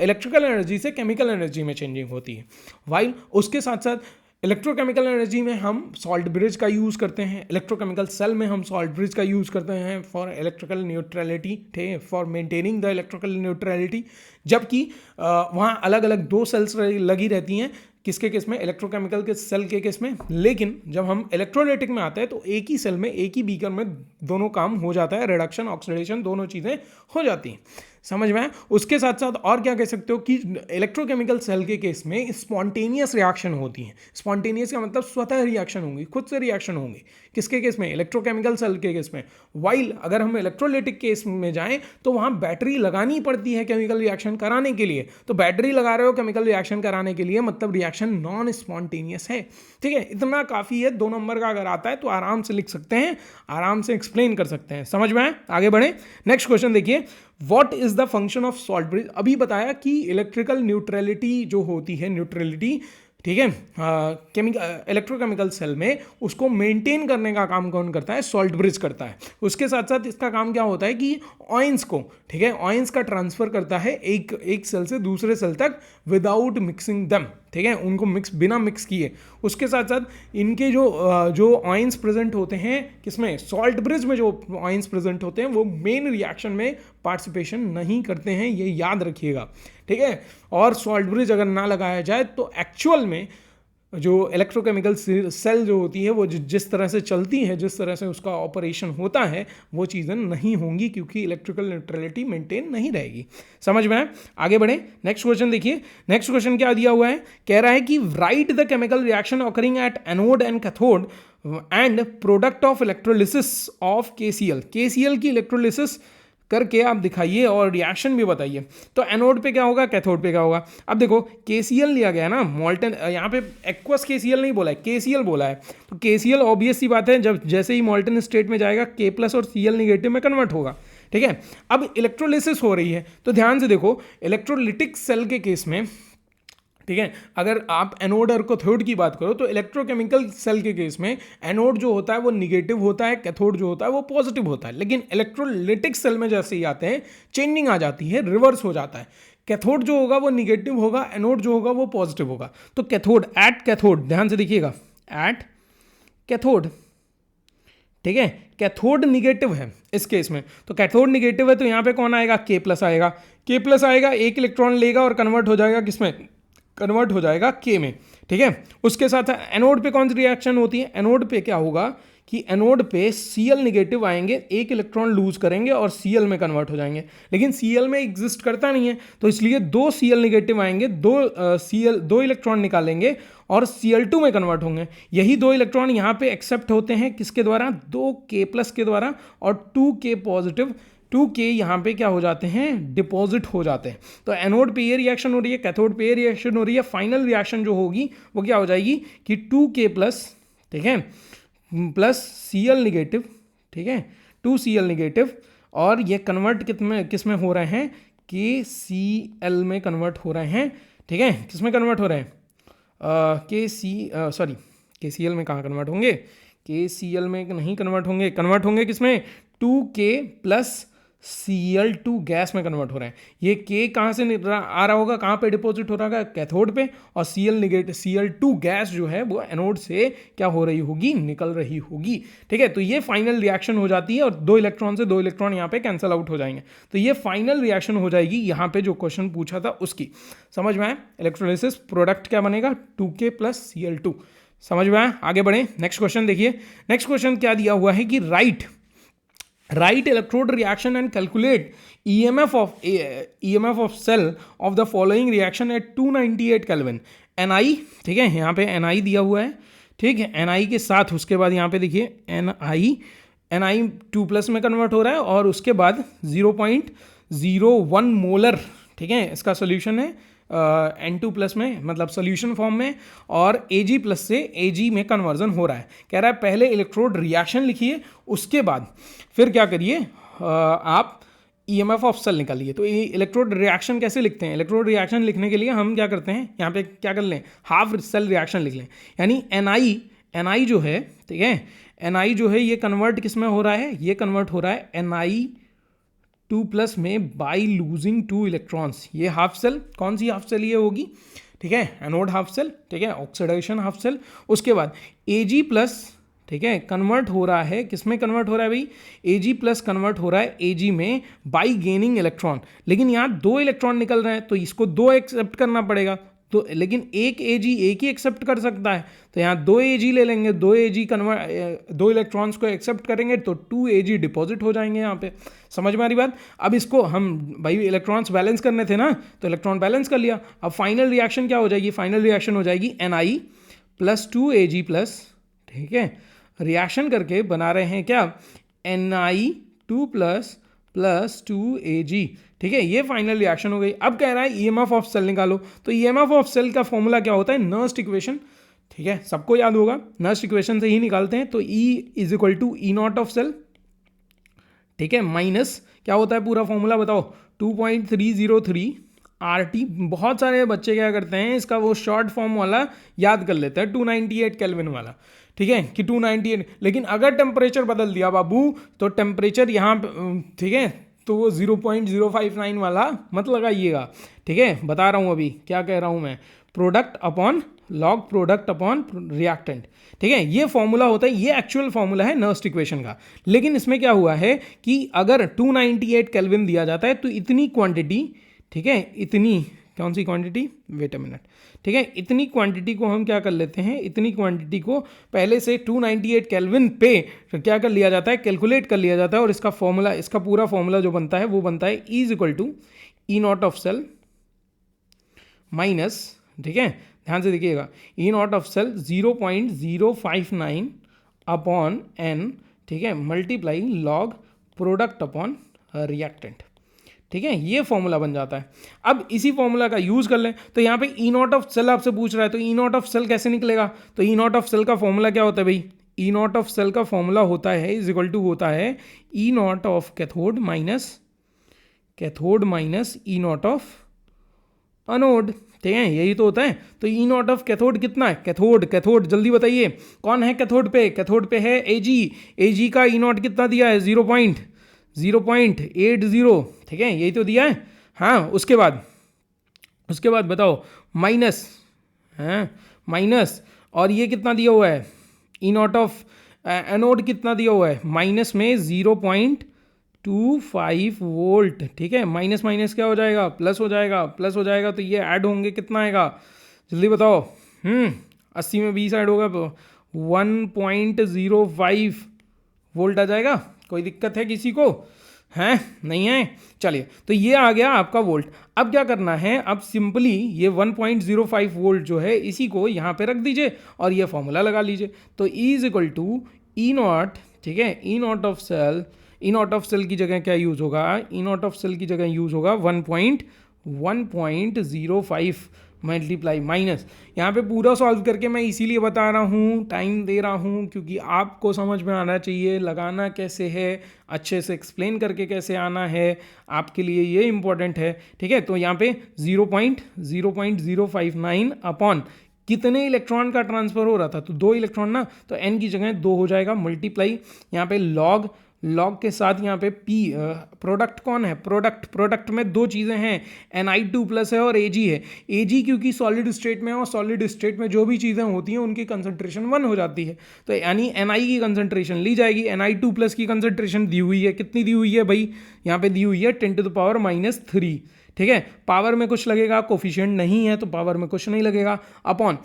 इलेक्ट्रिकल एनर्जी से केमिकल एनर्जी में चेंजिंग होती है। वाइल उसके साथ साथ इलेक्ट्रोकेमिकल एनर्जी में हम सॉल्ट ब्रिज का यूज़ करते हैं, इलेक्ट्रोकेमिकल सेल में हम सॉल्ट ब्रिज का यूज़ करते हैं फॉर इलेक्ट्रिकल न्यूट्रलिटी, ठीक है, for maintaining the electrical neutrality. जबकि वहाँ अलग अलग दो सेल्स लगी रहती हैं, किसके केस में? इलेक्ट्रोकेमिकल के सेल के केस में। लेकिन जब हम इलेक्ट्रोलाइटिक में आते हैं तो एक ही सेल में, एक ही बीकर में दोनों काम हो जाता है, रिडक्शन ऑक्सीडेशन दोनों चीज़ें हो जाती हैं। समझ में आया? उसके साथ साथ और क्या कह सकते हो कि इलेक्ट्रोकेमिकल सेल के केस में स्पॉन्टेनियस रिएक्शन होती है। स्पॉन्टेनियस का मतलब स्वतः रिएक्शन होंगी, खुद से रिएक्शन होंगी। किसके केस में? इलेक्ट्रोकेमिकल सेल के केस में। वाइल अगर हम इलेक्ट्रोलाइटिक केस में जाएं तो वहाँ बैटरी लगानी पड़ती है केमिकल रिएक्शन कराने के लिए। तो बैटरी लगा रहे हो केमिकल रिएक्शन कराने के लिए, मतलब रिएक्शन नॉन स्पॉन्टेनियस है। ठीक है, इतना काफ़ी है। 2 नंबर का अगर आता है तो आराम से लिख सकते हैं, आराम से एक्सप्लेन कर सकते हैं। समझ में आए? आगे बढ़े। नेक्स्ट क्वेश्चन देखिए, what is the function of salt bridge? अभी बताया कि इलेक्ट्रिकल न्यूट्रलिटी जो होती है, न्यूट्रलिटी, ठीक है, इलेक्ट्रोकेमिकल सेल में उसको मेंटेन करने का काम कौन करता है? सॉल्ट ब्रिज करता है। उसके साथ साथ इसका काम क्या होता है कि ऑयंस को, ठीक है, ऑयंस का ट्रांसफर करता है एक सेल से दूसरे सेल तक विदाउट मिक्सिंग दम, ठीक है, उनको बिना मिक्स किए। उसके साथ साथ इनके जो ऑयंस प्रेजेंट होते हैं किसमें? सॉल्ट ब्रिज में जो ऑयंस प्रेजेंट होते हैं वो मेन रिएक्शन में पार्टिसिपेशन नहीं करते हैं, ये याद रखिएगा। ठीक है, और सॉल्ट ब्रिज अगर ना लगाया जाए तो एक्चुअल में जो इलेक्ट्रोकेमिकल सेल जो होती है वो जिस तरह से चलती है, जिस तरह से उसका ऑपरेशन होता है, वो चीज़ें नहीं होंगी, क्योंकि इलेक्ट्रिकल न्यूट्रलिटी मेंटेन नहीं रहेगी। समझ में आए? आगे बढ़े। नेक्स्ट क्वेश्चन देखिए। नेक्स्ट क्वेश्चन क्या दिया हुआ है? कह रहा है कि right the chemical reaction occurring at anode and cathode and product of electrolysis of KCl। KCl की इलेक्ट्रोलिसिस करके आप दिखाइए और रिएक्शन भी बताइए। तो एनोड पे क्या होगा, कैथोड पे क्या होगा? अब देखो KCl लिया गया ना, मोल्टन, यहाँ पे एक्वस KCl नहीं बोला है, KCl बोला है। तो KCl ऑब्वियस सी बात है, जब जैसे ही मोल्टन स्टेट में जाएगा K+ और Cl नेगेटिव में कन्वर्ट होगा। ठीक है, अब इलेक्ट्रोलिसिस हो रही है तो ध्यान से देखो, इलेक्ट्रोलिटिक सेल के केस में, ठीक है, अगर आप एनोड और कैथोड की बात करो तो इलेक्ट्रोकेमिकल सेल के केस में एनोड जो होता है वो निगेटिव होता है, कैथोड जो होता है वो पॉजिटिव होता है। लेकिन इलेक्ट्रोलिटिक सेल में जैसे ही आते हैं चेंजिंग आ जाती है, रिवर्स हो जाता है। कैथोड जो होगा वो निगेटिव होगा, एनोड जो होगा वो पॉजिटिव होगा। तो कैथोड, एट कैथोड, ध्यान से देखिएगा, एट कैथोड, ठीक है, कैथोड निगेटिव है इस केस में। तो कैथोड निगेटिव है तो यहाँ पे कौन आएगा? K+ आएगा। K+ आएगा, एक इलेक्ट्रॉन लेगा और कन्वर्ट हो जाएगा किसमें? कन्वर्ट हो जाएगा के में, ठीक है। उसके साथ एनोड पे कौन सी रिएक्शन होती है, एनोड पे क्या होगा कि एनोड पे Cl निगेटिव आएंगे, एक इलेक्ट्रॉन लूज करेंगे और Cl में कन्वर्ट हो जाएंगे, लेकिन Cl में एग्जिस्ट करता नहीं है, तो इसलिए दो Cl निगेटिव आएंगे, दो इलेक्ट्रॉन निकालेंगे और Cl2 में कन्वर्ट होंगे। यही दो इलेक्ट्रॉन यहाँ पे एक्सेप्ट होते हैं किसके द्वारा, 2K+ के द्वारा, और 2K पॉजिटिव 2K यहाँ पे क्या हो जाते हैं, डिपॉजिट हो जाते हैं। तो एनोड पे ये रिएक्शन हो रही है, कैथोड पे ये रिएक्शन हो रही है। फाइनल रिएक्शन जो होगी वो क्या हो जाएगी कि 2K+, ठीक है, प्लस Cl निगेटिव, ठीक है, 2Cl निगेटिव, और ये कन्वर्ट किस में हो रहे हैं, KCl में कन्वर्ट हो रहे हैं, ठीक है। किस में कन्वर्ट हो रहे हैं, KCl में कहाँ कन्वर्ट होंगे, KCl में नहीं कन्वर्ट होंगे, कन्वर्ट होंगे किस में, 2K प्लस Cl2 गैस में कन्वर्ट हो रहे हैं। ये K कहाँ से आ रहा होगा, कहाँ पे डिपॉजिट हो रहा होगा, कैथोड पे, और Cl2 गैस जो है वो एनोड से क्या हो रही होगी, निकल रही होगी, ठीक है। तो ये फाइनल रिएक्शन हो जाती है और दो इलेक्ट्रॉन से दो इलेक्ट्रॉन यहाँ पे कैंसिल आउट हो जाएंगे। तो ये फाइनल रिएक्शन हो जाएगी यहाँ पे जो क्वेश्चन पूछा था उसकी। समझ में आया, इलेक्ट्रोलिसिस प्रोडक्ट क्या बनेगा, 2K प्लस Cl2। समझ में आया, आगे बढ़े, नेक्स्ट क्वेश्चन देखिए। नेक्स्ट क्वेश्चन क्या दिया हुआ है कि write electrode reaction and calculate EMF of cell of the following reaction at 298 Kelvin। Ni, ठीक है, यहाँ पे Ni दिया हुआ है, ठीक है, Ni के साथ उसके बाद यहाँ पे देखिए Ni 2+ में कन्वर्ट हो रहा है, और उसके बाद 0.01 मोलर, ठीक है, इसका सोल्यूशन है N2+ में, मतलब सोल्यूशन फॉर्म में, और Ag+ से Ag में कन्वर्जन हो रहा है। कह रहा है पहले इलेक्ट्रोड रिएक्शन लिखिए, उसके बाद फिर क्या करिए, आप EMF ऑफ सेल निकालिए। तो इलेक्ट्रोड रिएक्शन कैसे लिखते हैं, इलेक्ट्रोड रिएक्शन लिखने के लिए हम क्या करते हैं, यहाँ पे क्या कर लें, हाफ सेल रिएक्शन लिख लें, यानी Ni जो है, ठीक है, Ni जो है ये कन्वर्ट किस में हो रहा है, ये कन्वर्ट हो रहा है Ni2+ में बाई लूजिंग 2 इलेक्ट्रॉन्स। ये हाफ सेल, कौन सी हाफ सेल ये होगी, ठीक है, एनोड हाफ सेल, ठीक है, ऑक्सीडेशन हाफ सेल। उसके बाद Ag+, ठीक है, कन्वर्ट हो रहा है, किस में कन्वर्ट हो रहा है भाई, Ag+ कन्वर्ट हो रहा है Ag में बाई गेनिंग इलेक्ट्रॉन, लेकिन यहाँ दो इलेक्ट्रॉन निकल रहे हैं तो इसको दो एक्सेप्ट करना पड़ेगा, तो लेकिन एक Ag एक ही एक्सेप्ट कर सकता है, तो यहाँ 2 Ag ले लेंगे, 2 Ag कन्वर्ट, 2 इलेक्ट्रॉन्स को एक्सेप्ट करेंगे तो 2 Ag डिपॉजिट हो जाएंगे यहाँ पे। समझ में आ रही बात। अब इसको हम भाई इलेक्ट्रॉन्स बैलेंस करने थे ना, तो इलेक्ट्रॉन बैलेंस कर लिया। अब फाइनल रिएक्शन क्या हो जाएगी, फाइनल रिएक्शन हो जाएगी Ni+2 Ag+, ठीक है, रिएक्शन करके बना रहे हैं क्या, Ni2+ + 2 Ag, ठीक है, ये फाइनल रिएक्शन हो गई। अब कह रहा है EMF ऑफ सेल निकालो, तो EMF ऑफ सेल का फॉर्मूला क्या होता है, नर्स्ट इक्वेशन, ठीक है, सबको याद होगा, नर्स्ट इक्वेशन से ही निकालते हैं। तो E = E0 ऑफ सेल, ठीक है, माइनस क्या होता है पूरा फॉर्मूला बताओ, 2.303 RT। बहुत सारे बच्चे क्या करते हैं, इसका वो शॉर्ट फॉर्म वाला याद कर लेते हैं, 298 केल्विन वाला, ठीक है, कि 298, लेकिन अगर टेम्परेचर बदल दिया बाबू, तो टेम्परेचर यहाँ, ठीक है, तो वो 0.059 वाला मत लगाइएगा, ठीक है, बता रहा हूँ अभी क्या कह रहा हूँ मैं, product upon log product upon reactant, ठीक है, ये फॉर्मूला होता है, ये एक्चुअल फॉर्मूला है नर्स्ट इक्वेशन का। लेकिन इसमें क्या हुआ है कि अगर 298 केल्विन दिया जाता है तो इतनी क्वांटिटी, ठीक है, इतनी कौन सी क्वांटिटी, वेट अ मिनट, ठीक है, इतनी क्वांटिटी को हम क्या कर लेते हैं, इतनी क्वांटिटी को पहले से 298 केल्विन पे क्या कर लिया जाता है, कैलकुलेट कर लिया जाता है, और इसका फॉर्मूला, इसका पूरा फॉर्मूला जो बनता है वो बनता है E = E0 of cell minus, ठीक है, ध्यान से देखिएगा, E0 of cell 0.059 upon N, ठीक है, multiply log product upon reactant, ठीक है, ये फॉर्मूला बन जाता है। अब इसी फॉर्मूला का यूज कर लें, तो यहाँ पे E0 ऑफ सेल आपसे पूछ रहा है, तो E0 ऑफ सेल कैसे निकलेगा, तो E0 ऑफ सेल का फॉर्मूला क्या होता है भाई, E0 ऑफ सेल का फॉर्मूला होता है होता है E0 of cathode minus E0 of anode, ठीक है, यही तो होता है। तो E0 ऑफ कैथोड कितना है, कैथोड जल्दी बताइए, कौन है कैथोड पे है Ag का E0 कितना दिया है, 0.80, ठीक है, यही तो दिया है। हाँ, उसके बाद बताओ माइनस, हाँ माइनस, और ये कितना दिया हुआ है, E0 ऑफ एनोड कितना दिया हुआ है, माइनस में 0.25 वोल्ट, ठीक है, माइनस क्या हो जाएगा, प्लस हो जाएगा, तो ये ऐड होंगे, कितना आएगा जल्दी बताओ। 80 में 20 ऐड होगा तो 1.05 वोल्ट आ जाएगा। कोई दिक्कत है किसी को? हैं? नहीं है? चलिए, तो ये आ गया आपका वोल्ट। अब क्या करना है, अब सिंपली ये 1.05 वोल्ट जो है इसी को यहाँ पे रख दीजिए और ये फॉर्मूला लगा लीजिए। तो E is equal to E naught, ठीक है, E not of cell, E not of cell की जगह क्या यूज़ होगा, ई नॉट ऑफ सेल की जगह यूज़ होगा 1.05 मल्टीप्लाई माइनस। यहाँ पे पूरा सॉल्व करके मैं इसीलिए बता रहा हूँ, टाइम दे रहा हूँ, क्योंकि आपको समझ में आना चाहिए लगाना कैसे है, अच्छे से एक्सप्लेन करके कैसे आना है, आपके लिए ये इंपॉर्टेंट है। ठीक है, तो यहाँ पे 0.059 अपॉन कितने इलेक्ट्रॉन का ट्रांसफर हो रहा था, तो 2 इलेक्ट्रॉन ना, तो n की जगह 2 हो जाएगा, मल्टीप्लाई यहाँ पे लॉग के साथ यहाँ पे P, प्रोडक्ट कौन है, प्रोडक्ट में 2 चीज़ें हैं, Ni2+ है और Ag है। Ag क्योंकि सॉलिड स्टेट में है और सॉलिड स्टेट में जो भी चीज़ें होती हैं उनकी कंसंट्रेशन 1 हो जाती है, तो यानी Ni की कंसंट्रेशन ली जाएगी। Ni2+ की कंसंट्रेशन दी हुई है, कितनी दी हुई है भाई, यहाँ पे दी हुई है 10⁻⁻3। ठीक है, पावर में कुछ लगेगा, कोफिशिएंट नहीं है तो पावर में कुछ नहीं लगेगा, अपॉन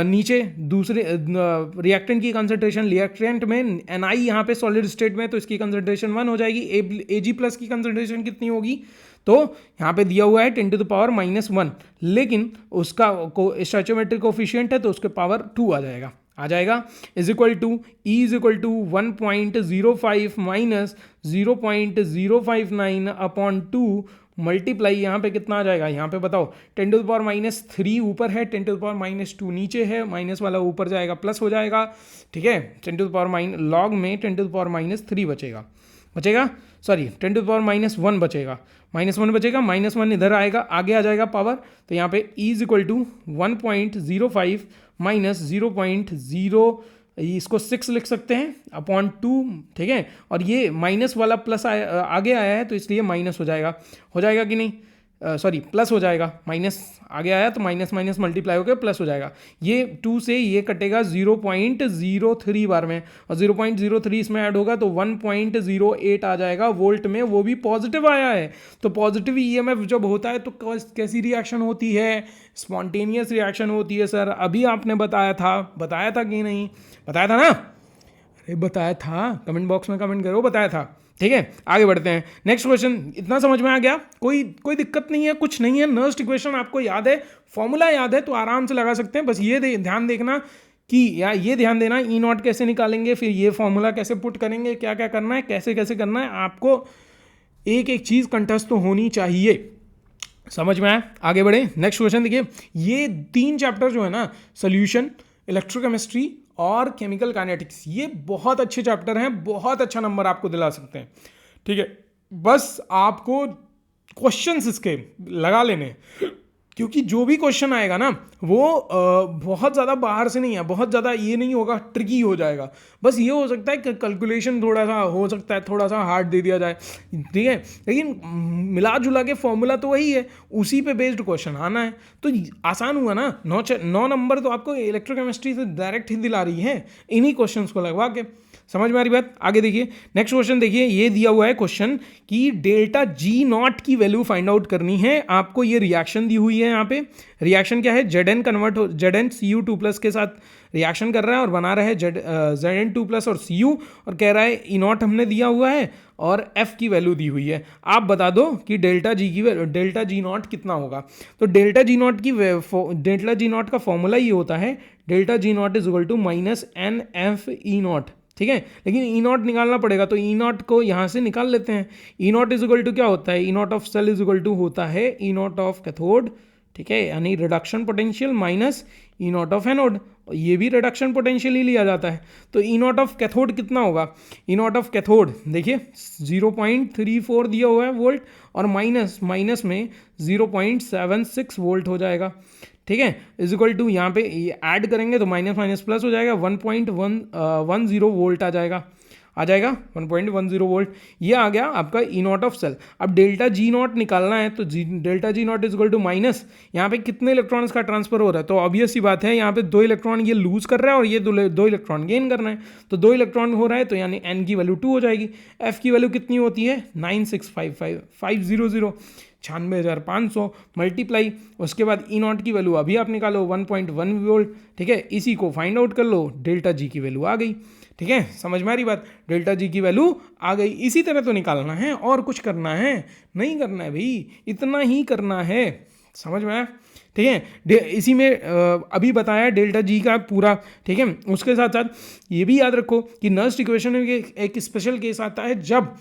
नीचे दूसरे रिएक्टेंट की कंसंट्रेशन, रिएक्टेंट में Ni यहाँ पे सॉलिड स्टेट में तो इसकी कंसंट्रेशन 1 हो जाएगी। Ag+ की कंसंट्रेशन कितनी होगी, तो यहाँ पे दिया हुआ है 10⁻⁻1, लेकिन उसका स्टोइचियोमेट्रिक कोफिशिएंट है तो उसके पावर 2 आ जाएगा is equal to E is equal to 1.05 minus 0.059 upon 2 multiply यहाँ पे कितना आ जाएगा, यहाँ पे बताओ 10⁻³ ऊपर है, 10⁻² नीचे है, माइनस वाला ऊपर जाएगा प्लस हो जाएगा। ठीक है, 10⁻, लॉग में 10⁻³ बचेगा, सॉरी 10⁻1 बचेगा, -1 बचेगा, -1 इधर आएगा, आगे आ जाएगा पावर, तो यहाँ पे E is equal to 1.05 minus 0.0, इसको 6 लिख सकते हैं अपॉन 2। ठीक है, और ये माइनस वाला प्लस आगे आया है तो इसलिए माइनस हो जाएगा कि नहीं, सॉरी प्लस हो जाएगा, माइनस आगे आया तो माइनस माइनस मल्टीप्लाई होकर प्लस हो जाएगा। ये 2 से ये कटेगा 0.03 बार में, और 0.03 इसमें ऐड होगा तो 1.08 आ जाएगा वोल्ट में, वो भी पॉजिटिव आया है। तो पॉजिटिव ईएमएफ जब होता है तो कैसी रिएक्शन होती है, स्पॉन्टेनियस रिएक्शन होती है। सर अभी आपने बताया था कि नहीं, बताया था ना, अरे बताया था, कमेंट बॉक्स में कमेंट करो, बताया था। ठीक है, आगे बढ़ते हैं, नेक्स्ट क्वेश्चन। इतना समझ में आ गया, कोई दिक्कत नहीं है, कुछ नहीं है, नर्स्ट इक्वेशन आपको याद है, फॉर्मूला याद है तो आराम से लगा सकते हैं। बस ये ध्यान देखना कि ये ध्यान देना ई नॉट कैसे निकालेंगे, फिर ये फॉर्मूला कैसे पुट करेंगे, क्या क्या करना है, कैसे कैसे करना है, आपको एक एक चीज़ कंठस्थ तो होनी चाहिए। समझ में आया? आगे बढ़े, नेक्स्ट क्वेश्चन देखिए। ये 3 चैप्टर जो है ना, सोल्यूशन, इलेक्ट्रोकेमिस्ट्री और केमिकल काइनेटिक्स, ये बहुत अच्छे चैप्टर हैं, बहुत अच्छा नंबर आपको दिला सकते हैं। ठीक है, बस आपको क्वेश्चंस इसके लगा लेने, क्योंकि जो भी क्वेश्चन आएगा ना वो बहुत ज़्यादा बाहर से नहीं है, बहुत ज़्यादा ये नहीं होगा, ट्रिकी हो जाएगा। बस ये हो सकता है कि कैलकुलेशन थोड़ा सा हो सकता है, थोड़ा सा हार्ड दे दिया जाए, ठीक है, लेकिन मिला जुला के फॉर्मूला तो वही है, उसी पे बेस्ड क्वेश्चन आना है, तो आसान हुआ ना। 9 नंबर तो आपको इलेक्ट्रोकेमिस्ट्री से डायरेक्ट ही दिला रही है इन्हीं क्वेश्चन को लगवा के। समझ में आ रही बात? आगे देखिए, नेक्स्ट क्वेश्चन देखिए, ये दिया हुआ है क्वेश्चन कि डेल्टा G0 की वैल्यू फाइंड आउट करनी है आपको। ये रिएक्शन दी हुई है, यहाँ पे रिएक्शन क्या है, Zn के साथ रिएक्शन कर रहा है और बना रहा है Zn2+ और Cu, और कह रहा है E0 हमने दिया हुआ है और F की वैल्यू दी हुई है। आप बता दो कि डेल्टा G0 कितना होगा। तो डेल्टा G0 का फॉर्मूला ये होता है, delta G0 is equal to -NF E0। ठीक है, लेकिन E0 निकालना पड़ेगा, तो E0 को यहाँ से निकाल लेते हैं। E0 इज इक्वल टू क्या होता है, E0 of cell is equal to होता है E0 ऑफ कैथोड। ठीक है, यानी reduction potential minus E0 of anode, ये भी रिडक्शन पोटेंशियल ही लिया जाता है। तो E0 ऑफ कैथोड कितना होगा, E0 ऑफ कैथोड देखिए 0.34 दिया हुआ है वोल्ट, और माइनस में 0.76 वोल्ट हो जाएगा। ठीक है, इज इक्वल टू यहाँ पे ऐड करेंगे तो माइनस माइनस प्लस हो जाएगा, 1.10 वोल्ट आ जाएगा। आ जाएगा 1.10 वोल्ट। ये आ गया आपका ई नॉट ऑफ सेल। अब डेल्टा जी नॉट निकालना है तो delta G not is equal to minus यहाँ पे कितने इलेक्ट्रॉन्स का ट्रांसफर हो रहा है, तो ऑब्वियस सी बात है यहाँ पे 2 इलेक्ट्रॉन ये लूज कर रहा है और ये 2 इलेक्ट्रॉन गेन कर रहे हैं, तो 2 इलेक्ट्रॉन हो रहा है, तो यानी एन की वैल्यू 2 हो जाएगी। एफ की वैल्यू कितनी होती है 9655500 96,500 मल्टीप्लाई, उसके बाद ई नॉट की वैल्यू अभी आप निकालो 1.1 वोल्ट, ठीक है, इसी को फाइंड आउट कर लो, डेल्टा जी की वैल्यू आ गई। ठीक है, समझ में आ रही बात, डेल्टा जी की वैल्यू आ गई। इसी तरह तो निकालना है, और कुछ करना है नहीं करना है भाई, इतना ही करना है, समझ में आया। ठीक है, इसी में अभी बताया डेल्टा जी का पूरा। ठीक है, उसके साथ साथ ये भी याद रखो कि नर्स्ट इक्वेशन में एक स्पेशल केस आता है जब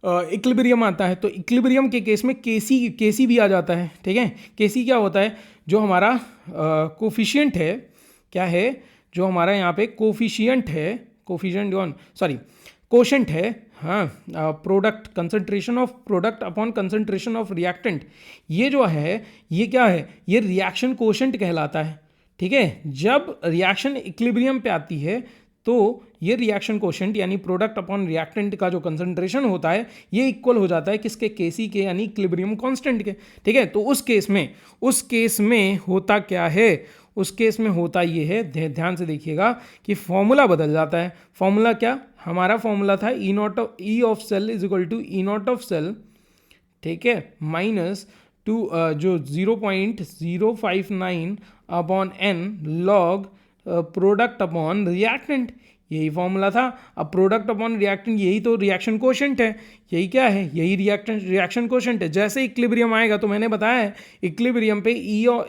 इक्विलिब्रियम आता है, तो इक्विलिब्रियम के केस में केसी भी आ जाता है। ठीक है, केसी क्या होता है, जो हमारा कोफिशिएंट है, क्या है, जो हमारा यहाँ पे कोफिशिएंट है, कोशेंट है, हाँ, product concentration of product upon concentration of reactant, ये जो है ये क्या है, ये रिएक्शन कोशेंट कहलाता है। ठीक है, जब रिएक्शन इक्विलिब्रियम पे आती है तो ये रिएक्शन कोशेंट यानी प्रोडक्ट अपॉन रिएक्टेंट का जो कंसंट्रेशन होता है ये इक्वल हो जाता है किसके, केसी के, यानी इक्विलिब्रियम कांस्टेंट के। ठीक है, तो उस केस में होता क्या है, उस केस में होता ये है, ध्यान से देखिएगा कि फॉर्मूला बदल जाता है। फॉर्मूला क्या, हमारा फॉर्मूला था E of cell is equal to E not of cell, ठीक है, माइनस टू जो 0.059 upon n log product upon reactant, यही फॉर्मूला था। अब प्रोडक्ट अपॉन रिएक्टेंट यही तो रिएक्शन कोशेंट है, यही क्या है, यही रिएक्शन कोशेंट है। जैसे इक्विलिब्रियम आएगा तो मैंने बताया है इक्विलिब्रियम पे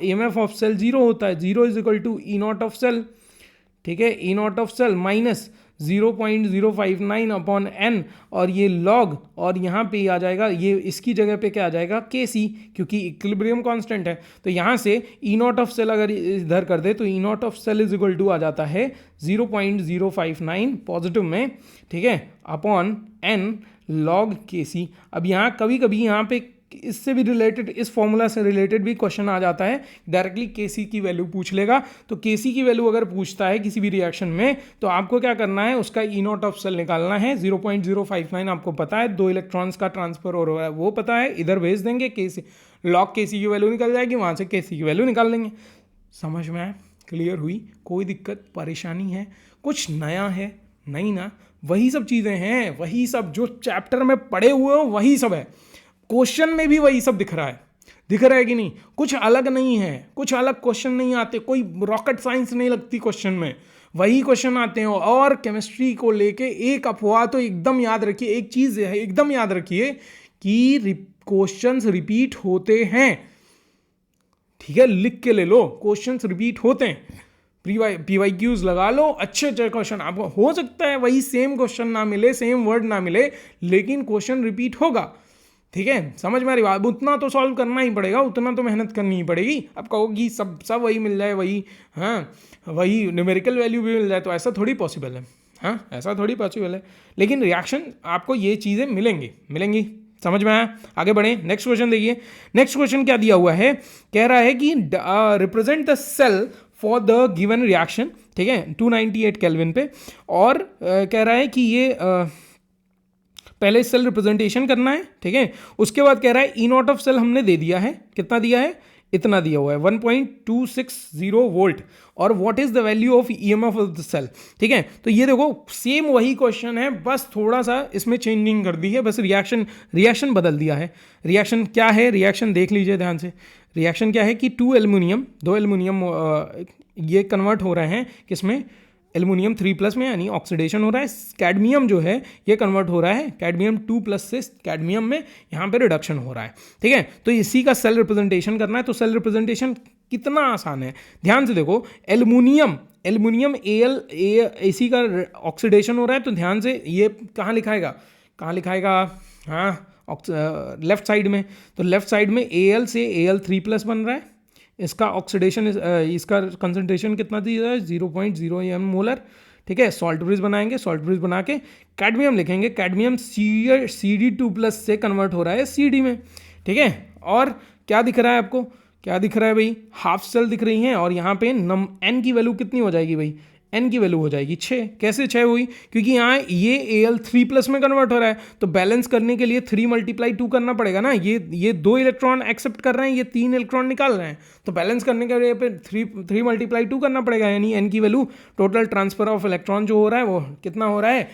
EMF ऑफ सेल 0 होता है, 0 is equal to E not of cell. ठीक है, E not of cell minus 0.059 upon n, और ये लॉग, और यहाँ पे आ जाएगा, ये इसकी जगह पे क्या आ जाएगा, केसी, क्योंकि इक्विलिब्रियम कांस्टेंट है। तो यहाँ से ई नॉट ऑफ सेल अगर इधर कर दे तो E not of cell is equal to आ जाता है 0.059 पॉजिटिव में, ठीक है, अपॉन एन लॉग केसी। अब यहाँ कभी कभी यहाँ पे इससे भी रिलेटेड, इस फॉर्मूला से रिलेटेड भी क्वेश्चन आ जाता है, डायरेक्टली केसी की वैल्यू पूछ लेगा। तो केसी की वैल्यू अगर पूछता है किसी भी रिएक्शन में तो आपको क्या करना है, उसका ई नॉट ऑफ सेल निकालना है। 0.059 आपको पता है, 2 इलेक्ट्रॉन्स का ट्रांसफर हो रहा है वो पता है, इधर भेज देंगे, केसी लॉग केसी की वैल्यू निकल जाएगी, वहाँ से केसी की वैल्यू निकाल लेंगे। समझ में आया, क्लियर हुई, कोई दिक्कत परेशानी है, कुछ नया है नहीं ना, वही सब चीज़ें हैं, वही सब जो चैप्टर में पढ़े हुए हो वही सब है, क्वेश्चन में भी वही सब दिख रहा है कि नहीं, कुछ अलग नहीं है, कुछ अलग क्वेश्चन नहीं आते, कोई रॉकेट साइंस नहीं लगती क्वेश्चन में, वही क्वेश्चन आते हैं। और केमिस्ट्री को लेके एक अफवाह तो एकदम याद रखिए, एक चीज़ है एकदम याद रखिए कि क्वेश्चंस रिपीट होते हैं। ठीक है, लिख के ले लो, क्वेश्चंस रिपीट होते हैं, PYQs लगा लो, अच्छे क्वेश्चन आपको हो सकता है वही सेम क्वेश्चन ना मिले, सेम वर्ड ना मिले, लेकिन क्वेश्चन रिपीट होगा। ठीक है, समझ में आ रही बात, उतना तो सॉल्व करना ही पड़ेगा, उतना तो मेहनत करनी ही पड़ेगी। अब कहोगी सब वही मिल जाए, वही, हाँ, वही न्यूमेरिकल वैल्यू भी मिल जाए, तो ऐसा थोड़ी पॉसिबल है, हाँ, ऐसा थोड़ी पॉसिबल है, लेकिन रिएक्शन आपको ये चीज़ें मिलेंगी। समझ में आया, आगे बढ़े, नेक्स्ट क्वेश्चन देखिए। नेक्स्ट क्वेश्चन क्या दिया हुआ है, कह रहा है कि represent the cell for the given reaction, ठीक है, 298 केल्विन पे, और कह रहा है कि ये पहले सेल रिप्रेजेंटेशन करना है, ठीक है, उसके बाद कह रहा है ई नॉट ऑफ सेल हमने दे दिया है, कितना दिया है, इतना दिया हुआ है 1.260 वोल्ट, और what is the value of EMF of the cell. ठीक है, तो ये देखो सेम वही क्वेश्चन है, बस थोड़ा सा इसमें चेंजिंग कर दी है, बस रिएक्शन बदल दिया है। रिएक्शन क्या है, रिएक्शन देख लीजिए ध्यान से, रिएक्शन क्या है कि 2 एल्युमिनियम ये कन्वर्ट हो रहे हैं किसमें, एल्युमिनियम 3+ में, यानी ऑक्सीडेशन हो रहा है। कैडमियम जो है ये कन्वर्ट हो रहा है कैडमियम 2+ से कैडमियम में, यहाँ पे रिडक्शन हो रहा है। ठीक है, तो इसी का सेल रिप्रेजेंटेशन करना है। तो सेल रिप्रेजेंटेशन कितना आसान है, ध्यान से देखो, एल्युमिनियम इसी का ऑक्सीडेशन हो रहा है, तो ध्यान से ये कहाँ लिखाएगा, हाँ, लेफ्ट साइड में, तो लेफ्ट साइड में Al से Al3+ बन रहा है, इसका ऑक्सीडेशन, इसका कंसंट्रेशन कितना दिया है, 0.0 m मोलर। ठीक है, सॉल्ट ब्रिज बनाएंगे, सॉल्ट ब्रिज बना के कैडमियम लिखेंगे, कैडमियम Cd2+ से कन्वर्ट हो रहा है Cd में। ठीक है, और क्या दिख रहा है आपको, क्या दिख रहा है भाई, हाफ सेल दिख रही हैं, और यहाँ पे n की वैल्यू कितनी हो जाएगी भाई, n की वैल्यू हो जाएगी 6। कैसे 6 हुई? क्योंकि यहाँ ये Al 3+ में कन्वर्ट हो रहा है, तो बैलेंस करने के लिए 3 × 2 करना पड़ेगा ना। ये 2 इलेक्ट्रॉन एक्सेप्ट कर रहे हैं, ये 3 इलेक्ट्रॉन निकाल रहे हैं, तो बैलेंस करने के लिए पे 3 × 2 करना पड़ेगा, यानी n की value total transfer of electron जो हो रहा है वो कितना हो रहा है?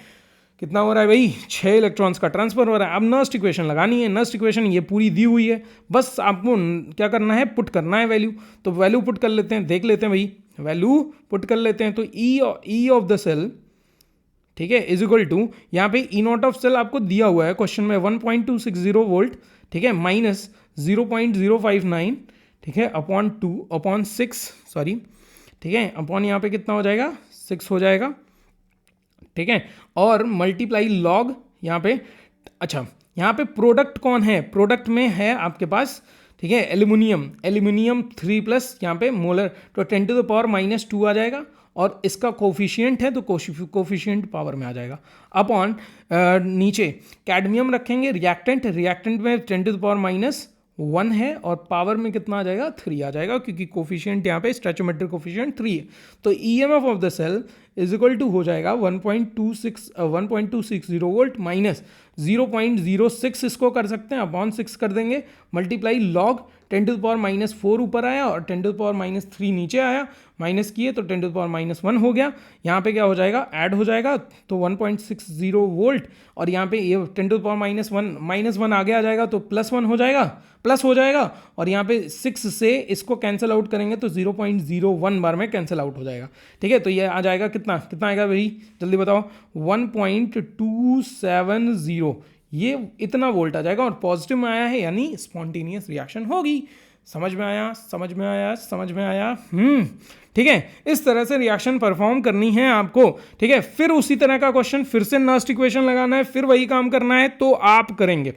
कितना हो रहा है भाई? 6 इलेक्ट्रॉन्स का ट्रांसफर हो रहा है। अब नर्स्ट इक्वेशन लगानी है। नर्स्ट इक्वेशन ये पूरी दी हुई है, बस आपको क्या करना है? पुट करना है वैल्यू। तो वैल्यू पुट कर लेते हैं, देख लेते हैं भाई, वैल्यू पुट कर लेते हैं। तो ई ऑफ द सेल, ठीक है, इज इक्वल टू, यहाँ पे ई नॉट ऑफ सेल आपको दिया हुआ है क्वेश्चन में 1.260 वोल्ट, ठीक है, माइनस 0.059, ठीक है, अपॉन 6, सॉरी, ठीक है, अपॉन यहाँ पे कितना हो जाएगा? 6 हो जाएगा, ठीक है, और मल्टीप्लाई लॉग यहाँ पे। अच्छा, यहाँ पे प्रोडक्ट कौन है? प्रोडक्ट में है आपके पास, ठीक है, एल्यूमिनियम 3+, यहाँ पे मोलर, तो 10⁻⁻² आ जाएगा, और इसका कोफिशिएंट है तो कोफिशिएंट पावर में आ जाएगा, अपॉन नीचे कैडमियम रखेंगे, रिएक्टेंट में 10⁻⁻1 है, और पावर में कितना आ जाएगा? 3 आ जाएगा, क्योंकि कोफिशिएंट यहाँ पे स्टैचोमेट्रिक कोफिशिएंट 3 है। तो EMF of the cell is equal to हो जाएगा 1.260 वोल्ट माइनस 0.06, इसको कर सकते हैं, अपॉन 6 कर देंगे, मल्टीप्लाई लॉग 10⁻⁻4 ऊपर आया और 10⁻⁻3 नीचे आया, माइनस किए तो 10⁻⁻1 हो गया। यहाँ पे क्या हो जाएगा? ऐड हो जाएगा, तो 1.60 वोल्ट, और यहाँ पे ये 10⁻⁻1 आगे आ जाएगा तो +1 हो जाएगा, प्लस हो जाएगा, और यहाँ पे 6 से इसको कैंसिल आउट करेंगे तो 0.01 बार में कैंसिल आउट हो जाएगा, ठीक है। तो ये आ जाएगा कितना आएगा भाई? जल्दी बताओ। 1.270, ये इतना वोल्ट आ जाएगा, और पॉजिटिव में आया है, यानी स्पॉन्टेनियस रिएक्शन होगी। समझ में आया? ठीक है, इस तरह से रिएक्शन परफॉर्म करनी है आपको, ठीक है। फिर उसी तरह का क्वेश्चन, फिर से नर्स्ट इक्वेशन लगाना है, फिर वही काम करना है, तो आप करेंगे।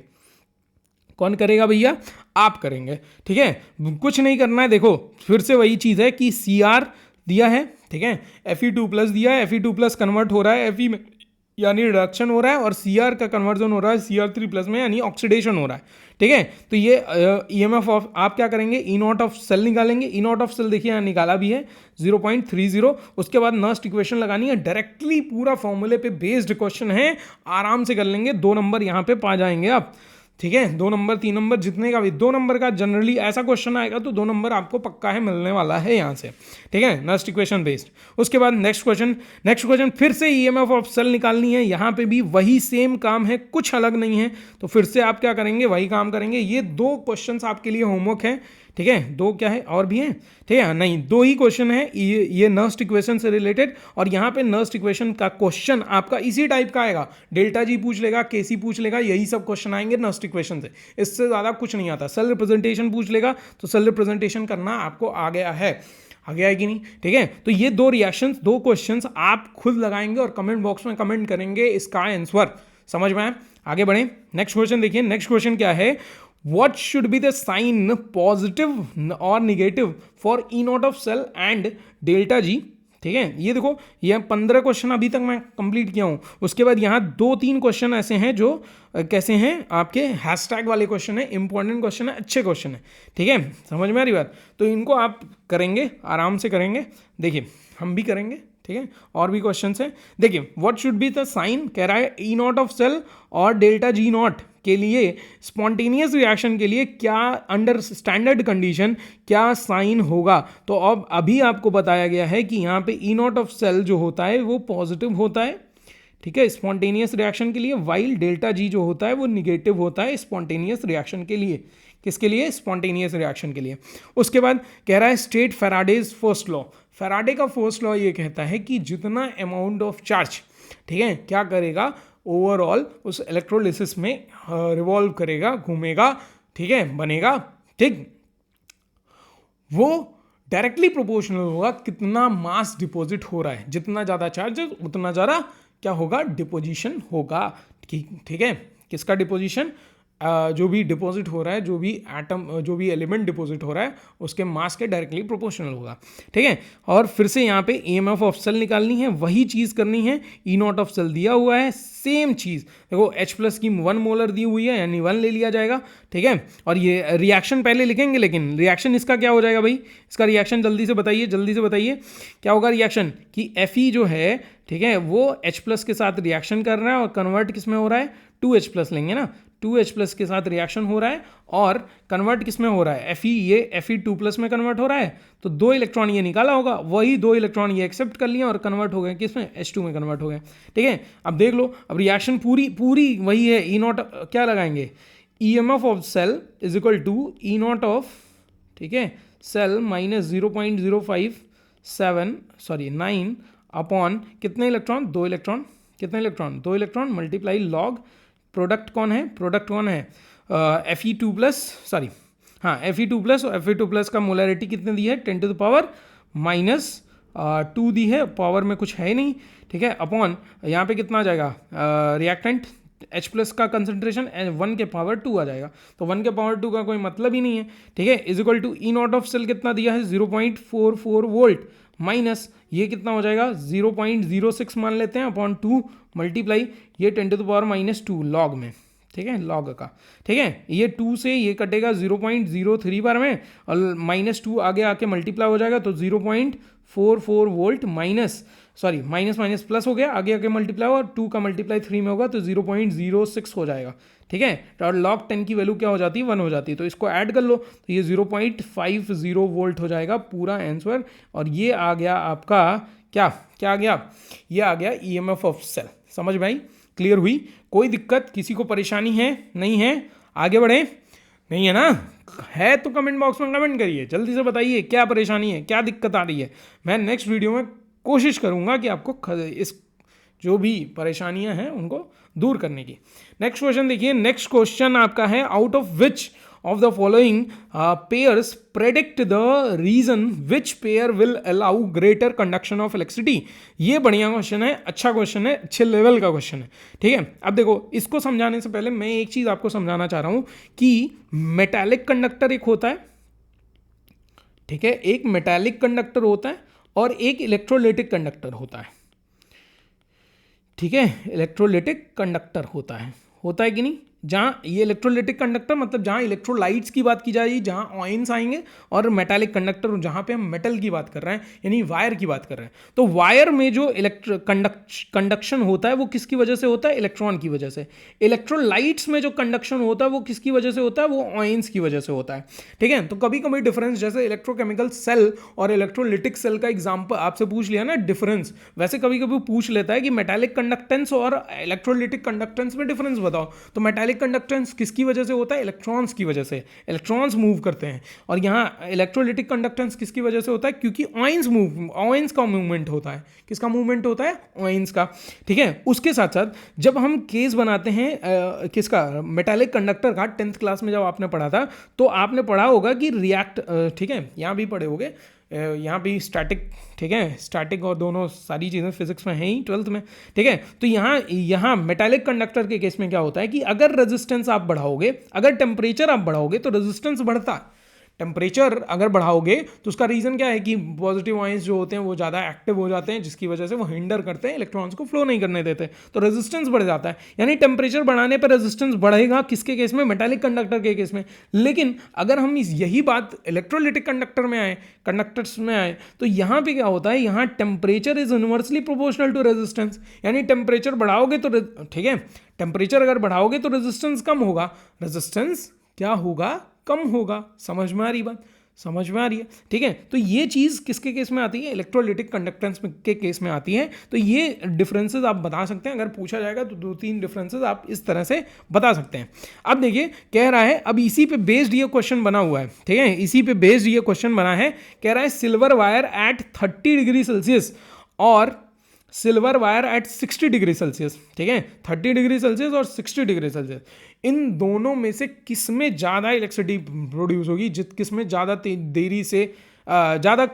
कौन करेगा भैया? आप करेंगे, ठीक है, कुछ नहीं करना है। देखो फिर से वही चीज़ है कि Cr दिया है, ठीक है, Fe2+ दिया है, Fe2+ कन्वर्ट हो रहा है Fe में, यानी रिडक्शन हो रहा है, और Cr का कन्वर्जन हो रहा है Cr3+ में, यानी ऑक्सीडेशन हो रहा है, ठीक है। तो ये ईएमएफ ऑफ, आप क्या करेंगे? ई नॉट ऑफ सेल निकालेंगे। ई नॉट ऑफ सेल देखिए यहाँ निकाला भी है 0.30। उसके बाद नर्स्ट इक्वेशन लगानी है, डायरेक्टली पूरा फॉर्मूले पे बेस्ड क्वेश्चन है, आराम से कर लेंगे। 2 नंबर यहाँ पे पा जाएंगे आप, ठीक है, 2 नंबर 3 नंबर जितने का भी 2 नंबर का जनरली ऐसा क्वेश्चन आएगा तो 2 नंबर आपको पक्का है मिलने वाला है यहाँ से, ठीक है, नर्स्ट इक्वेशन बेस्ड। उसके बाद नेक्स्ट क्वेश्चन फिर से ईएमएफ ऑफ सेल निकालनी है। यहाँ पे भी वही सेम काम है, कुछ अलग नहीं है, तो फिर से आप क्या करेंगे? वही काम करेंगे। ये 2 क्वेश्चंस आपके लिए होमवर्क है, ठीक है, 2 क्या है और भी हैं, ठीक है, नहीं 2 ही क्वेश्चन है ये नर्स्ट इक्वेशन से रिलेटेड। और यहाँ पे नर्स्ट इक्वेशन का क्वेश्चन आपका इसी टाइप का आएगा, डेल्टा जी पूछ लेगा, केसी पूछ लेगा, यही सब क्वेश्चन आएंगे नर्स्ट इक्वेशन से, इससे ज़्यादा कुछ नहीं आता। सेल रिप्रेजेंटेशन पूछ लेगा तो सेल रिप्रेजेंटेशन करना आपको आ गया है कि नहीं, ठीक है। तो ये 2 रिएक्शंस, 2 क्वेश्चंस आप खुद लगाएंगे और कमेंट बॉक्स में कमेंट करेंगे इसका आंसर। समझ में आए? आगे बढ़े, नेक्स्ट क्वेश्चन देखिए। नेक्स्ट क्वेश्चन क्या है? What should be the sign, positive or negative, for E naught of cell and delta G? ठीक है, ये देखो, ये 15 क्वेश्चन अभी तक मैं कंप्लीट किया हूँ। उसके बाद यहाँ 2-3 क्वेश्चन ऐसे हैं जो कैसे हैं, आपके हैशटैग वाले क्वेश्चन है, इंपॉर्टेंट क्वेश्चन है, अच्छे क्वेश्चन है, ठीक है, समझ में आ रही बात? तो इनको आप करेंगे, आराम से करेंगे। देखिए हम भी करेंगे, ठीक है, और भी क्वेश्चन हैं। देखिए what should be the sign, कह रहा है ई नॉट ऑफ सेल और डेल्टा जी नॉट के लिए, स्पॉन्टेनियस रिएक्शन के लिए क्या अंडर स्टैंडर्ड कंडीशन क्या साइन होगा। तो अब अभी आपको बताया गया है कि यहाँ पे ई नॉट ऑफ सेल जो होता है वो पॉजिटिव होता है, ठीक है, स्पॉन्टेनियस रिएक्शन के लिए, वाइल डेल्टा जी जो होता है वो निगेटिव होता है स्पॉन्टेनियस रिएक्शन के लिए। किसके लिए? स्पॉन्टेनियस रिएक्शन के लिए। उसके बाद कह रहा है state Faraday's first law. Faraday का फर्स्ट लॉ ये कहता है कि जितना अमाउंट ऑफ चार्ज, ठीक है, क्या करेगा, ओवरऑल उस इलेक्ट्रोलिसिस में रिवॉल्व करेगा, घूमेगा, ठीक है, बनेगा, ठीक, वो डायरेक्टली प्रोपोर्शनल होगा कितना मास डिपॉजिट हो रहा है। जितना ज़्यादा चार्ज उतना ज़्यादा क्या होगा? डिपोजिशन होगा, ठीक है। किसका डिपोजिशन? जो भी डिपॉजिट हो रहा है, जो भी एटम, जो भी एलिमेंट डिपॉजिट हो रहा है उसके मास के डायरेक्टली प्रोपोर्शनल होगा, ठीक है। और फिर से यहाँ पे ईएमएफ ऑफ सेल निकालनी है, वही चीज़ करनी है। ई नॉट ऑफ सेल दिया हुआ है, सेम चीज़ देखो, H प्लस की 1 मोलर दी हुई है यानी 1 ले लिया जाएगा, ठीक है। और ये रिएक्शन पहले लिखेंगे, लेकिन रिएक्शन इसका क्या हो जाएगा भाई, इसका रिएक्शन जल्दी से बताइए, जल्दी से बताइए क्या होगा रिएक्शन, कि Fe जो है, ठीक है, वो H प्लस के साथ रिएक्शन कर रहा है और कन्वर्ट किस में हो रहा है, 2H प्लस लेंगे ना, 2H प्लस के साथ रिएक्शन हो रहा है और कन्वर्ट किस में हो रहा है, Fe, ये Fe2 प्लस में कन्वर्ट हो रहा है, तो 2 इलेक्ट्रॉन ये निकाला होगा, वही 2 इलेक्ट्रॉन ये एक्सेप्ट कर लिए और कन्वर्ट हो गए किस में, H2 में कन्वर्ट हो गए, ठीक है। अब देख लो, अब रिएक्शन पूरी पूरी वही है, ई नॉट क्या लगाएंगे, EMF of cell is equal to E not of, ठीक है, सेल माइनस 0.057 अपॉन कितने इलेक्ट्रॉन, 2 इलेक्ट्रॉन, कितने electron, 2 electron multiply log product कौन है, प्रोडक्ट कौन है, Fe2 प्लस, सॉरी हाँ Fe2 प्लस, और Fe2 प्लस का मोलरिटी कितने दी है, 10 टू द पावर माइनस 2 दी है, पावर में कुछ है नहीं, ठीक है, अपॉन यहाँ पे कितना आ जाएगा, रिएक्टेंट H प्लस का कंसंट्रेशन 1 के पावर 2 आ जाएगा, तो 1 के पावर 2 का कोई मतलब ही नहीं है, ठीक है, is equal to E not of cell कितना दिया है, 0.44 वोल्ट माइनस ये कितना हो जाएगा, 0.06 मान लेते हैं अपॉन 2 मल्टीप्लाई ये 10 to the power minus 2 log में, ठीक है, लॉग का, ठीक है, ये 2 से ये कटेगा 0.03 बार में और माइनस 2 आगे आके मल्टीप्लाई हो जाएगा, तो 0.44 volt minus, sorry minus minus plus हो गया, आगे आके मल्टीप्लाई और 2 का मल्टीप्लाई 3 में होगा तो 0.06 हो जाएगा, ठीक है। और लॉग 10 की वैल्यू क्या हो जाती है, 1 हो जाती है, तो इसको ऐड कर लो तो ये 0.50 वोल्ट हो जाएगा पूरा आंसर। और ये आ गया आपका क्या क्या आ गया, ये आ गया ईएमएफ ऑफ सेल। समझ में आई, क्लियर हुई, कोई दिक्कत, किसी को परेशानी है, नहीं है, आगे बढ़े, नहीं है ना, है तो कमेंट बॉक्स में कमेंट करिए, जल्दी से बताइए क्या परेशानी है, क्या दिक्कत आ रही है। मैं नेक्स्ट वीडियो में कोशिश करूंगा कि आपको इस जो भी परेशानियां हैं उनको दूर करने की। नेक्स्ट क्वेश्चन देखिए, नेक्स्ट क्वेश्चन आपका है, out of which of the following pairs predict the reason which pair will allow greater conduction of electricity. ये बढ़िया क्वेश्चन है, अच्छा क्वेश्चन है, अच्छे लेवल का क्वेश्चन है, ठीक है। अब देखो, इसको समझाने से पहले मैं एक चीज आपको समझाना चाह रहा हूं कि मेटालिक कंडक्टर एक होता है, ठीक है, एक मेटालिक कंडक्टर होता है और एक इलेक्ट्रोलाइटिक कंडक्टर होता है, ठीक है, इलेक्ट्रोलाइटिक कंडक्टर होता है कि नहीं। जहाँ ये इलेक्ट्रोलाइटिक कंडक्टर मतलब जहाँ इलेक्ट्रोलाइट्स की बात की जा रही है, जहाँ आयंस आएंगे, और मेटालिक कंडक्टर जहाँ पे हम मेटल की बात कर रहे हैं यानी वायर की बात कर रहे हैं। तो वायर में जो कंडक्शन होता है वो किसकी वजह से होता है, इलेक्ट्रॉन की वजह से। इलेक्ट्रोलाइट्स में जो कंडक्शन होता है वो किसकी वजह से होता है, वो आयंस की वजह से होता है, ठीक है। तो कभी कभी डिफरेंस, जैसे इलेक्ट्रोकेमिकल सेल और इलेक्ट्रोलिटिक सेल का एग्जाम्पल आपसे पूछ लिया ना डिफरेंस, वैसे कभी कभी पूछ लेता है कि मेटालिक कंडक्टेंस और इलेक्ट्रोलिटिक कंडक्टेंस में डिफरेंस बताओ। तो मेटालिक कंडक्टेंस किसकी वजह से होता है, इलेक्ट्रॉन्स की वजह से, इलेक्ट्रॉन्स मूव करते हैं। और यहाँ इलेक्ट्रोलाइटिक कंडक्टेंस किसकी वजह से होता है, क्योंकि आयंस का मूवमेंट होता है। किसका मूवमेंट होता है, आयंस का, ठीक है। उसके साथ साथ जब हम केस बनाते हैं किसका, मेटालिक कंडक्टर का, 10th क्लास में जब आपने पढ़ा था तो आपने पढ़ा होगा कि रिएक्ट, ठीक है, यहाँ भी पढ़े होगे, यहाँ भी स्टैटिक, ठीक है, स्टैटिक और दोनों सारी चीज़ें फिजिक्स में हैं ही 12th में, ठीक है। तो यहाँ मेटालिक कंडक्टर के केस में क्या होता है कि अगर रेजिस्टेंस आप बढ़ाओगे, अगर टेम्परेचर आप बढ़ाओगे तो रेजिस्टेंस बढ़ता है। टेम्परेचर अगर बढ़ाओगे तो उसका रीज़न क्या है कि पॉजिटिव आयंस जो होते हैं वो ज़्यादा एक्टिव हो जाते हैं, जिसकी वजह से वो हिंडर करते हैं, इलेक्ट्रॉन्स को फ्लो नहीं करने देते, तो रेजिस्टेंस बढ़ जाता है। यानी टेम्परेचर बढ़ाने पर रेजिस्टेंस बढ़ेगा, किसके केस में, मेटालिक कंडक्टर के केस में। लेकिन अगर हम यही बात इलेक्ट्रोलाइटिक कंडक्टर्स में आए तो यहाँ पे क्या होता है, यहाँ temperature is inversely proportional to resistance. यानी टेम्परेचर बढ़ाओगे तो, ठीक है, टेम्परेचर अगर बढ़ाओगे तो रेजिस्टेंस कम होगा, रेजिस्टेंस क्या होगा, कम होगा। समझ में आ रही बात, समझ में आ रही है, ठीक है। तो ये चीज़ किसके केस में आती है, इलेक्ट्रोलाइटिक कंडक्टेंस के केस में आती है। तो ये डिफरेंसेस आप बता सकते हैं, अगर पूछा जाएगा तो 2-3 डिफरेंसेस आप इस तरह से बता सकते हैं। अब देखिए, कह रहा है, अब इसी पे बेस्ड ये क्वेश्चन बना हुआ है, ठीक है, इसी पे बेस्ड ये क्वेश्चन बना है। कह रहा है silver wire at 30 degree Celsius और silver wire at 60 degree Celsius, ठीक है, 30 डिग्री सेल्सियस और 60 डिग्री सेल्सियस, इन दोनों में से किस में ज़्यादा इलेक्ट्रिसिटी प्रोड्यूस होगी, किस में ज़्यादा देरी से ज़्यादा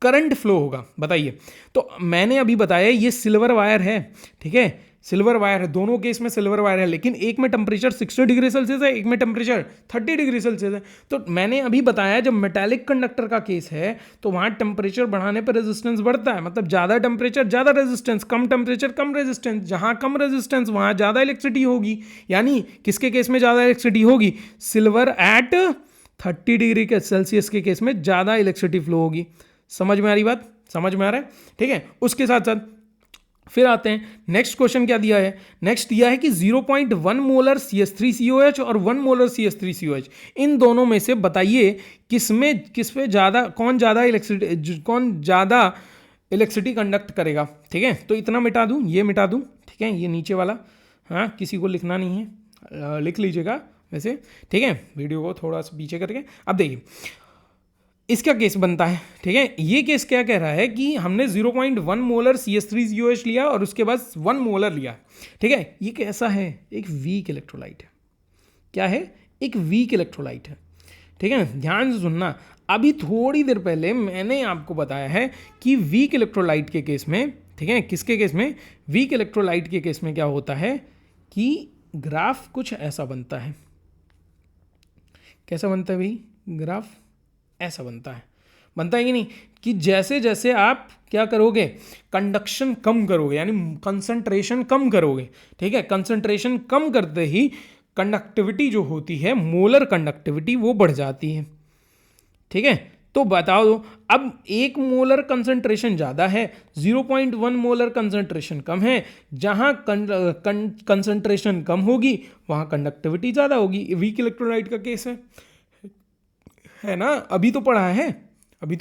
करंट फ्लो होगा, बताइए। तो मैंने अभी बताया ये सिल्वर वायर है, ठीक है, सिल्वर वायर है, दोनों केस में सिल्वर वायर है, लेकिन एक में टेम्परेचर 60 डिग्री सेल्सियस है, एक में टेम्परेचर 30 डिग्री सेल्सियस है। तो मैंने अभी बताया जब मेटालिक कंडक्टर का केस है तो वहाँ टेम्परेचर बढ़ाने पर रेजिस्टेंस बढ़ता है, मतलब ज़्यादा टेम्परेचर ज़्यादा रेजिस्टेंस, कम टेम्परेचर कम रेजिस्टेंस, जहाँ कम रेजिस्टेंस वहाँ ज़्यादा इलेक्ट्रिसिटी होगी। यानी किसके केस में ज़्यादा इलेक्ट्रिसिटी होगी? सिल्वर एट 30 डिग्री के सेल्सियस के केस में ज़्यादा इलेक्ट्रिसिटी फ्लो होगी। समझ में आ रही बात? समझ में आ रहा है? ठीक है, उसके साथ साथ फिर आते हैं नेक्स्ट क्वेश्चन। क्या दिया है? नेक्स्ट दिया है कि 0.1 मोलर CH3COH और 1 मोलर CH3COH, इन दोनों में से बताइए किस पे ज़्यादा, कौन ज़्यादा इलेक्ट्रिसिटी कंडक्ट करेगा। ठीक है, तो इतना मिटा दूँ, ये मिटा दूँ, ठीक है, ये नीचे वाला, हाँ किसी को लिखना नहीं है, लिख लीजिएगा वैसे, ठीक है, वीडियो को थोड़ा सा पीछे करके। अब देखिए इसका केस बनता है, ठीक है, ये केस क्या कह रहा है कि हमने 0.1 मोलर CH3COH लिया और उसके बाद 1 मोलर लिया, ठीक है। ये कैसा है? एक वीक इलेक्ट्रोलाइट है। क्या है? एक वीक इलेक्ट्रोलाइट है, ठीक है। ध्यान से सुनना, अभी थोड़ी देर पहले मैंने आपको बताया है कि वीक इलेक्ट्रोलाइट के केस में, ठीक है, किसके केस में? वीक इलेक्ट्रोलाइट के केस में क्या होता है कि ग्राफ कुछ ऐसा बनता है। कैसा बनता है भाई? ग्राफ ऐसा बनता है कि नहीं, कि जैसे जैसे आप क्या करोगे, कंडक्शन कम करोगे, यानी कंसंट्रेशन कम करोगे, ठीक है, कंसंट्रेशन कम करते ही कंडक्टिविटी जो होती है, मोलर कंडक्टिविटी, वो बढ़ जाती है, ठीक है। तो बताओ दो, अब 1 मोलर कंसंट्रेशन ज़्यादा है, 0.1 मोलर कंसंट्रेशन कम है, जहाँ कंसंट्रेशन कम होगी वहाँ कंडक्टिविटी ज़्यादा होगी। वीक इलेक्ट्रोलाइट का केस है ना, अभी तो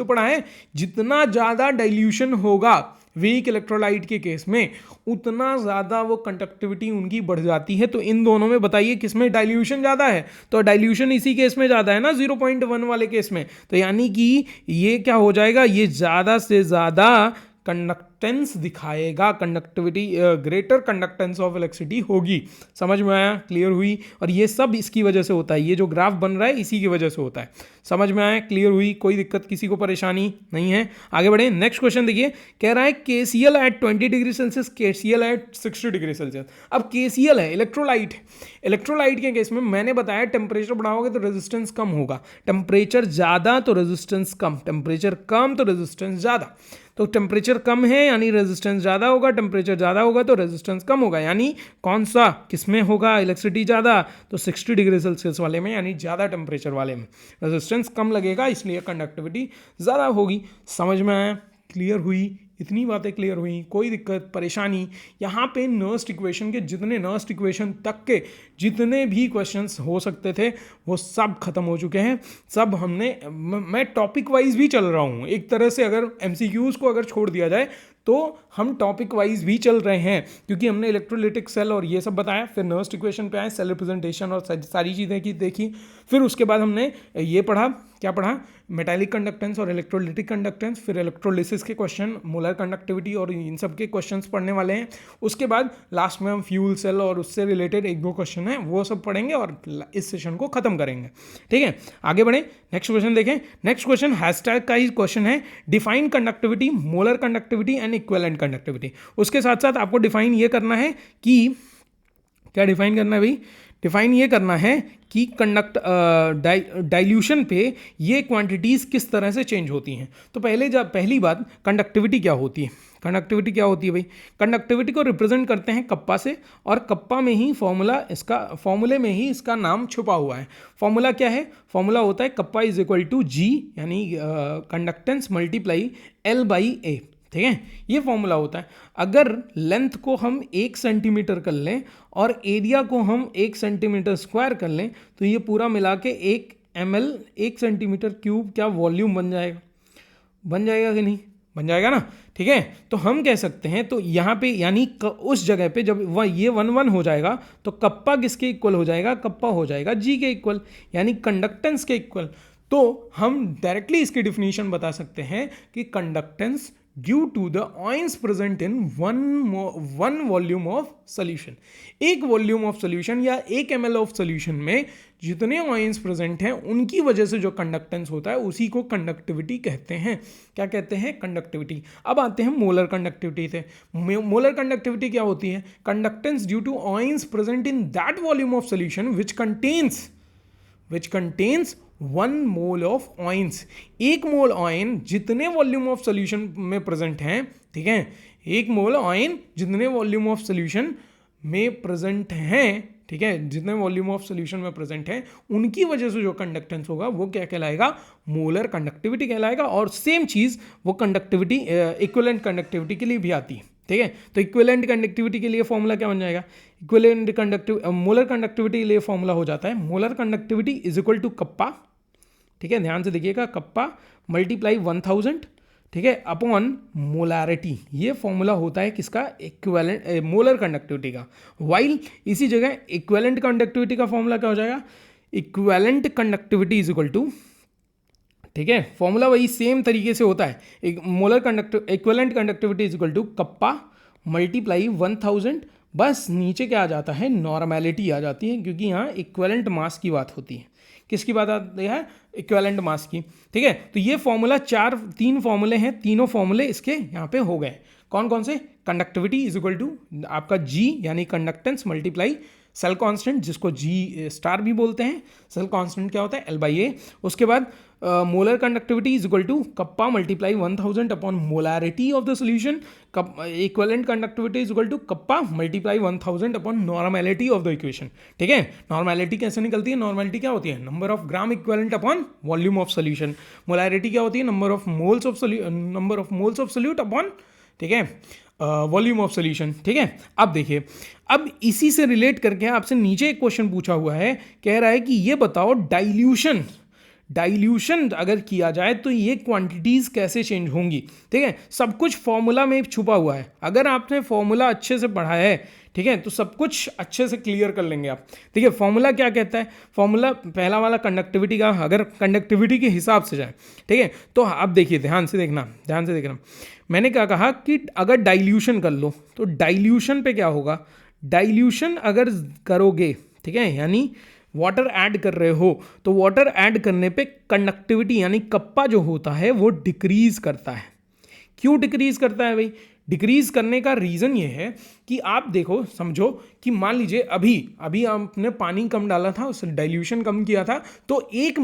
पढ़ा है, जितना ज़्यादा डाइल्यूशन होगा वीक इलेक्ट्रोलाइट के केस में, उतना ज़्यादा वो कंडक्टिविटी उनकी बढ़ जाती है। तो इन दोनों में बताइए किसमें डाइल्यूशन ज़्यादा है? तो डाइल्यूशन इसी केस में ज़्यादा है ना, 0.1 वाले केस में। तो यानी कि ये क्या हो जाएगा, ये ज़्यादा से ज़्यादा कंडक्टेंस दिखाएगा, conductivity, greater conductance of electricity होगी। समझ में आया? क्लियर हुई? और ये सब इसकी वजह से होता है, ये जो ग्राफ बन रहा है इसी की वजह से होता है। समझ में आया? क्लियर हुई? कोई दिक्कत, किसी को परेशानी नहीं है? आगे बढ़े, नेक्स्ट क्वेश्चन देखिए, कह रहा है KCl at 20 degree Celsius, KCl at 60 degree Celsius. अब KCl है, इलेक्ट्रोलाइट के केस में मैंने बताया टेम्परेचर बढ़ाओगे तो रेजिस्टेंस कम होगा, टेम्परेचर ज़्यादा तो रेजिस्टेंस कम, टेम्परेचर कम तो रेजिस्टेंस ज़्यादा। तो टेम्परेचर कम है यानी रेजिस्टेंस ज़्यादा होगा, टेम्परेचर ज़्यादा होगा तो रेजिस्टेंस कम होगा। यानी कौन सा, किसमें होगा इलेक्ट्रिसिटी ज़्यादा? तो 60 डिग्री सेल्सियस वाले में, यानी ज़्यादा टेम्परेचर वाले में रेजिस्टेंस कम लगेगा, इसलिए कंडक्टिविटी ज़्यादा होगी। समझ में आया? क्लियर हुई? इतनी बातें क्लियर हुई? कोई दिक्कत परेशानी? यहाँ पे नर्स्ट इक्वेशन के जितने, नर्स्ट इक्वेशन तक के जितने भी क्वेश्चंस हो सकते थे वो सब खत्म हो चुके हैं। सब मैं टॉपिक वाइज भी चल रहा हूँ एक तरह से, अगर MCQs को अगर छोड़ दिया जाए तो हम टॉपिक वाइज भी चल रहे हैं, क्योंकि हमने इलेक्ट्रोलिटिक सेल और ये सब बताया, फिर नर्स्ट इक्वेशन पे आए, सेल रिप्रेजेंटेशन और सारी चीज़ें की देखी, फिर उसके बाद हमने ये पढ़ा, क्या पढ़ा? मेटालिक कंडक्टेंस और इलेक्ट्रोलिटिक कंडक्टेंस, फिर इलेक्ट्रोलिसिस के क्वेश्चन, मोलर कंडक्टिविटी और इन सब के क्वेश्चंस पढ़ने वाले हैं। उसके बाद लास्ट में हम फ्यूल सेल और उससे रिलेटेड 1-2 क्वेश्चन हैं वो सब पढ़ेंगे और इस सेशन को खत्म करेंगे, ठीक है। आगे बढ़ें, नेक्स्ट क्वेश्चन देखें। नेक्स्ट क्वेश्चन हैशटैग का ही क्वेश्चन है, define conductivity, molar conductivity and equivalent conductivity. उसके साथ साथ आपको डिफाइन ये करना है कि, क्या डिफाइन करना है भाई? डिफाइन ये करना है कि डाइल्यूशन पे ये क्वांटिटीज़ किस तरह से चेंज होती हैं। तो पहली बात, कंडक्टिविटी क्या होती है? कंडक्टिविटी क्या होती है भाई? कंडक्टिविटी को रिप्रेजेंट करते हैं कप्पा से, और कप्पा में ही फॉर्मूले में ही इसका नाम छुपा हुआ है। फॉर्मूला क्या है? फॉर्मूला होता है kappa is equal to G, यानी कंडक्टेंस मल्टीप्लाई L/A, ठीक है, ये फॉर्मूला होता है। अगर लेंथ को हम 1 सेंटीमीटर कर लें और एरिया को हम 1 सेंटीमीटर स्क्वायर कर लें तो ये पूरा मिला के 1 ml 1 सेंटीमीटर क्यूब क्या वॉल्यूम बन जाएगा कि नहीं? बन जाएगा ना, ठीक है। तो हम कह सकते हैं, तो यहाँ पे यानी उस जगह पे जब ये 1 हो जाएगा तो कप्पा किसके इक्वल हो जाएगा? कप्पा हो जाएगा G के इक्वल, यानी कंडक्टेंस के इक्वल। तो हम डायरेक्टली इसकी डिफिनीशन बता सकते हैं कि conductance due to the ions present in one volume of solution. एक वॉल्यूम ऑफ सोल्यूशन या 1 ml ऑफ सोल्यूशन में जितने ऑयंस प्रेजेंट हैं उनकी वजह से जो कंडक्टेंस होता है उसी को कंडक्टिविटी कहते हैं। क्या कहते हैं? कंडक्टिविटी। अब आते हैं मोलर कंडक्टिविटी से। मोलर कंडक्टिविटी क्या होती है? Conductance due to ions present in that volume of solution which contains 1 mole of ions. 1 mole ion जितने वॉल्यूम ऑफ सोल्यूशन में प्रेजेंट हैं, ठीक है, 1 मोल ऑयन जितने वॉल्यूम ऑफ सोल्यूशन में प्रेजेंट हैं, ठीक है, जितने वॉल्यूम ऑफ सोल्यूशन में प्रेजेंट हैं उनकी वजह से जो कंडक्टेंस होगा वो क्या कहलाएगा? मोलर कंडक्टिविटी कहलाएगा। और सेम चीज़ वो कंडक्टिविटी इक्विवेलेंट कंडक्टिविटी के लिए भी आती है, ठीक है। तो इक्विवेलेंट कंडक्टिविटी के लिए फॉर्मूला क्या बन जाएगा? मोलर कंडक्टिविटी के लिए फॉर्मूला हो जाता है molar conductivity is equal to kappa, ठीक है, ध्यान से देखिएगा, कप्पा मल्टीप्लाई 1000, ठीक है, अपॉन मोलारिटी। ये फॉर्मूला होता है किसका? इक्विवेलेंट मोलर कंडक्टिविटी का। वाइल इसी जगह इक्विवेलेंट कंडक्टिविटी का फॉर्मूला क्या हो जाएगा? Equivalent conductivity is equal to, ठीक है, फॉर्मूला वही सेम तरीके से होता है। Equivalent conductivity is equal to kappa multiply 1000, बस नीचे क्या आ जाता है? नॉर्मेलिटी आ जाती है, क्योंकि यहाँ इक्विवेलेंट मास की बात होती है। किसकी बात आती है? इक्विवेलेंट मास की, ठीक है। तो ये फॉर्मूला 3 फॉर्मूले हैं, तीनों फॉर्मूले इसके यहाँ पे हो गए। कौन कौन से? कंडक्टिविटी इज इक्वल टू आपका G यानी कंडक्टेंस मल्टीप्लाई सेल कांस्टेंट, जिसको G स्टार भी बोलते हैं। सेल कांस्टेंट क्या होता है? L/A। उसके बाद molar conductivity is equal to kappa multiply 1000 upon molarity of the solution. Equivalent conductivity is equal to kappa multiply 1000 upon normality of the equation, ठीक है। नॉर्मेलिटी कैसे निकलती है? नॉर्मेलिटी क्या होती है? Number of gram equivalent upon volume of solution. Molarity क्या होती है? Number of moles of solute upon, ठीक है, वॉल्यूम ऑफ सोल्यूशन, ठीक है। अब देखिए, अब इसी से रिलेट करके आपसे नीचे एक क्वेश्चन पूछा हुआ है, कह रहा है कि ये बताओ डाइल्यूशन अगर किया जाए तो ये क्वांटिटीज़ कैसे चेंज होंगी, ठीक है। सब कुछ फॉर्मूला में छुपा हुआ है। अगर आपने फॉर्मूला अच्छे से पढ़ा है, ठीक है, तो सब कुछ अच्छे से क्लियर कर लेंगे आप। ठीक है, फॉर्मूला क्या कहता है? फॉर्मूला पहला वाला कंडक्टिविटी का, अगर कंडक्टिविटी के हिसाब से जाए, ठीक है, तो आप देखिए, ध्यान से देखना। मैंने क्या कहा कि अगर डाइल्यूशन कर लो तो डाइल्यूशन पे क्या होगा? डाइल्यूशन अगर करोगे, ठीक है, यानी वाटर ऐड कर रहे हो तो वाटर ऐड करने पे कंडक्टिविटी यानी कप्पा जो होता है वो डिक्रीज करता है। क्यों डिक्रीज करता है भाई? डिक्रीज करने का रीज़न ये है कि आप देखो, समझो कि मान लीजिए अभी आपने पानी कम डाला था, उस डाइल्यूशन कम किया था, तो 1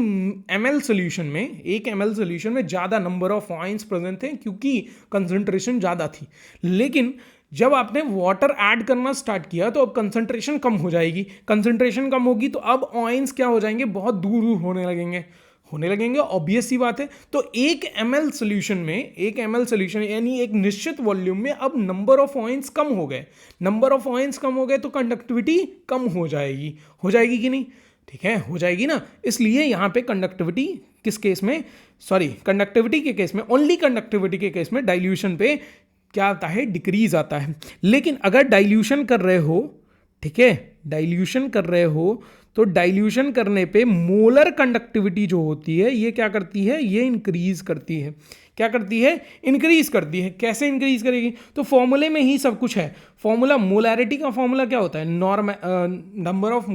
ml सोल्यूशन में ज़्यादा नंबर ऑफ आयंस प्रेजेंट थे क्योंकि कंसंट्रेशन ज़्यादा थी। लेकिन जब आपने वाटर ऐड करना स्टार्ट किया तो अब कंसंट्रेशन कम हो जाएगी। कंसंट्रेशन कम होगी तो अब आयंस क्या हो जाएंगे? बहुत दूर होने लगेंगे, ऑब्वियस सी बात है। तो 1 ml सोल्यूशन यानी एक निश्चित वॉल्यूम में अब नंबर ऑफ आयंस कम हो गए तो कंडक्टिविटी कम हो जाएगी कि नहीं? ठीक है, हो जाएगी ना। इसलिए यहाँ पे कंडक्टिविटी ओनली कंडक्टिविटी के केस में डाइल्यूशन पे क्या आता है? डिक्रीज आता है। लेकिन अगर डाइल्यूशन कर रहे हो, ठीक है, डाइल्यूशन कर रहे हो तो डाइल्यूशन करने पे मोलर कंडक्टिविटी जो होती है ये क्या करती है? ये इंक्रीज करती है। क्या करती है? इंक्रीज करती है। कैसे इंक्रीज करेगी? तो फॉर्मूले में ही सब कुछ है। फॉर्मूला, मोलैरिटी का फॉर्मूला क्या होता है? Number of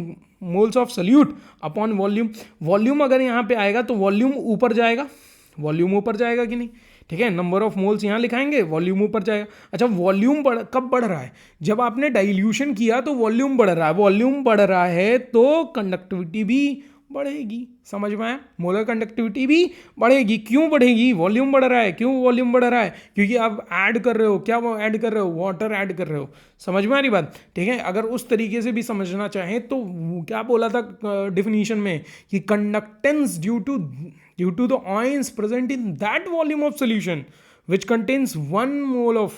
moles of solute upon volume. Volume अगर यहाँ पे आएगा तो वॉल्यूम ऊपर जाएगा कि नहीं? ठीक है, नंबर ऑफ मोल्स यहाँ लिखाएंगे, वॉल्यूम ऊपर जाएगा। अच्छा, वॉल्यूम कब बढ़ रहा है? जब आपने डाइल्यूशन किया तो वॉल्यूम बढ़ रहा है तो कंडक्टिविटी भी बढ़ेगी। समझ में आया? मोलर कंडक्टिविटी भी बढ़ेगी। क्यों बढ़ेगी? वॉल्यूम बढ़ रहा है। क्यों वॉल्यूम बढ़ रहा है? क्योंकि आप ऐड कर रहे हो। क्या ऐड कर रहे हो? वाटर ऐड कर रहे हो। समझ में आ रही बात? ठीक है, अगर उस तरीके से भी समझना चाहें तो क्या बोला था डिफिनीशन में कि conductance due to the ions present in that volume of solution which contains 1 mole of,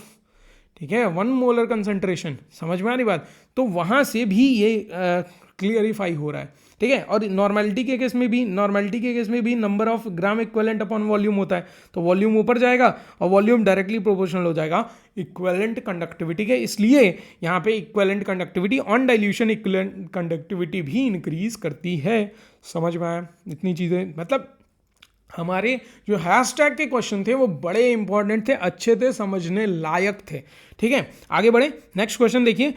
ठीक है, 1 मोलर कंसंट्रेशन। समझ में आ रही बात? तो वहाँ से भी ये क्लियरिफाई हो रहा है। ठीक है, और नॉर्मेलिटी के केस में भी number of gram equivalent upon volume होता है, तो वॉल्यूम ऊपर जाएगा और वॉल्यूम डायरेक्टली प्रोपोर्शनल हो जाएगा इक्विवेलेंट कंडक्टिविटी के। इसलिए यहाँ पे equivalent conductivity on dilution equivalent conductivity भी इंक्रीज करती है। समझ में आया? इतनी चीज़ें, मतलब हमारे जो हैशटैग के क्वेश्चन थे वो बड़े इंपॉर्टेंट थे, अच्छे थे, समझने लायक थे। ठीक है, आगे बढ़े, नेक्स्ट क्वेश्चन देखिए।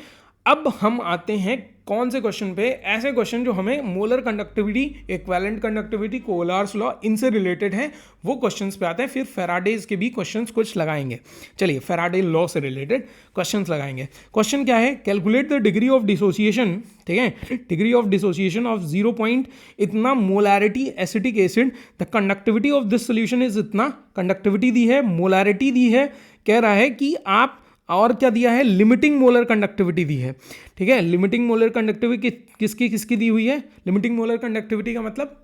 अब हम आते हैं कौन से क्वेश्चन पे, ऐसे क्वेश्चन जो हमें molar conductivity, equivalent conductivity, Kohlrausch's law, इनसे रिलेटेड है, वो क्वेश्चंस पे आते हैं। फिर फेराडेज के भी क्वेश्चंस कुछ लगाएंगे। चलिए, फेराडे लॉ से रिलेटेड क्वेश्चंस लगाएंगे। क्वेश्चन क्या है, calculate the degree of dissociation, ठीक है, degree of dissociation of 0 point इतना molarity acetic acid, the conductivity of this solution is इतना, कंडक्टिविटी दी है, मोलैरिटी दी है, कह रहा है कि आप, और क्या दिया है, लिमिटिंग मोलर कंडक्टिविटी दी है। ठीक है, लिमिटिंग मोलर कंडक्टिविटी किसकी किसकी दी हुई है, लिमिटिंग मोलर कंडक्टिविटी का मतलब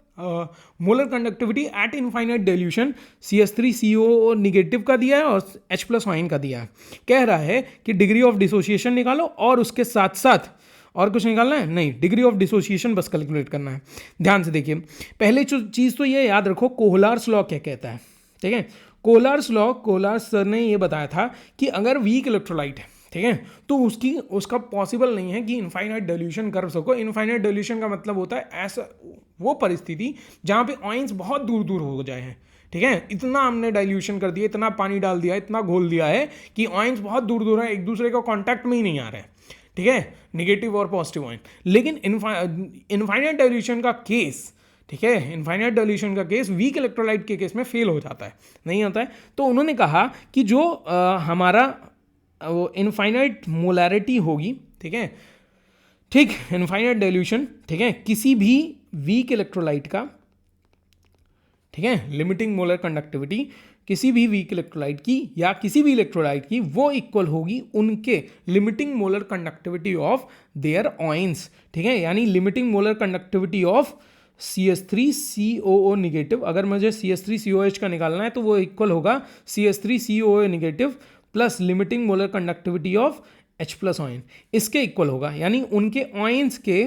molar conductivity eight infinite dilution CH3CO negative का दिया है और H+ आयन का दिया है। कह रहा है कि डिग्री ऑफ डिसोसिएशन निकालो और उसके साथ साथ और कुछ निकालना है नहीं, डिग्री ऑफ डिसोसिएशन बस कैलकुलेट करना है। ध्यान से देखिए, पहले चीज़ तो ये याद रखो, कोहलर्स लॉ क्या कहता है। ठीक है, कोहलर्स लॉ, कोहलर्स सर ने ये बताया था कि अगर वीक इलेक्ट्रोलाइट है, ठीक है, तो उसका पॉसिबल नहीं है कि इनफाइनाइट डाइल्यूशन कर सको। इनफाइनाइट डाइल्यूशन का मतलब होता है ऐसा वो परिस्थिति जहाँ पे आयंस बहुत दूर दूर हो जाए हैं। ठीक है, इतना हमने डाइल्यूशन कर दिया, इतना पानी डाल दिया, इतना घोल दिया है कि आयंस बहुत दूर दूर है, एक दूसरे का कॉन्टैक्ट में ही नहीं आ रहे हैं। ठीक है, निगेटिव और पॉजिटिव आयन। लेकिन इनफाइनाइट डाइल्यूशन का केस, ठीक है, इनफाइनाइट डाइल्यूशन का केस वीक इलेक्ट्रोलाइट के केस में फेल हो जाता है, नहीं होता है। तो उन्होंने कहा कि जो हमारा वो इनफाइनाइट मोलैरिटी होगी, ठीक है, ठीक, इनफाइनाइट डाइल्यूशन, ठीक है, किसी भी वीक इलेक्ट्रोलाइट का, ठीक है, लिमिटिंग मोलर कंडक्टिविटी किसी भी वीक इलेक्ट्रोलाइट की या किसी भी इलेक्ट्रोलाइट की, वो इक्वल होगी उनके limiting molar conductivity of their ions. ठीक है, यानी limiting molar conductivity of CH3COO negative, अगर मुझे CH3COH का निकालना है तो वो इक्वल होगा CH3COO negative plus limiting molar conductivity of H+ ion, इसके इक्वल होगा। यानी उनके आयंस के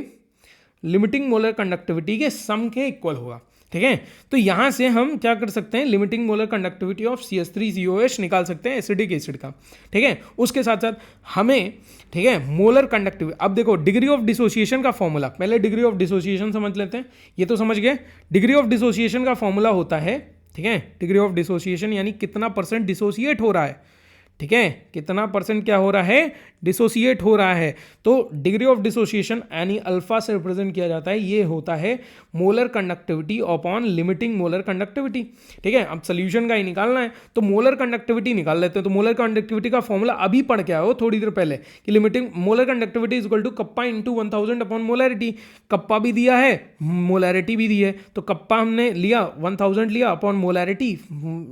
लिमिटिंग मोलर कंडक्टिविटी के सम के इक्वल होगा। ठीक है, तो यहां से हम क्या कर सकते हैं, limiting molar conductivity of CH3COH निकाल सकते हैं एसिडिक एसिड का। ठीक है, उसके साथ साथ हमें, ठीक है, मोलर कंडक्टिविटी, अब देखो डिग्री ऑफ डिसोसिएशन का फॉर्मूला, पहले डिग्री ऑफ डिसोसिएशन समझ लेते हैं। ये तो समझ गए, डिग्री ऑफ डिसोसिएशन का फॉर्मूला होता है, ठीक है, डिग्री ऑफ डिसोसिएशन यानी कितना % डिसोसिएट हो रहा है। ठीक है, कितना % क्या हो रहा है, डिसोसिएट हो रहा है। तो डिग्री ऑफ डिसोसिएशन यानी अल्फा से रिप्रेजेंट किया जाता है, ये होता है molar conductivity upon limiting molar conductivity. ठीक है, अब सोल्यूशन का ही निकालना है तो मोलर कंडक्टिविटी निकाल लेते हैं। तो मोलर कंडक्टिविटी का फॉर्मूला अभी पढ़ के आओ थोड़ी देर पहले कि limiting molar conductivity is equal to kappa into 1000 upon molarity. Kappa भी दिया है, मोलैरिटी भी दी है, तो कप्पा हमने लिया 1000 लिया अपॉन मोलैरिटी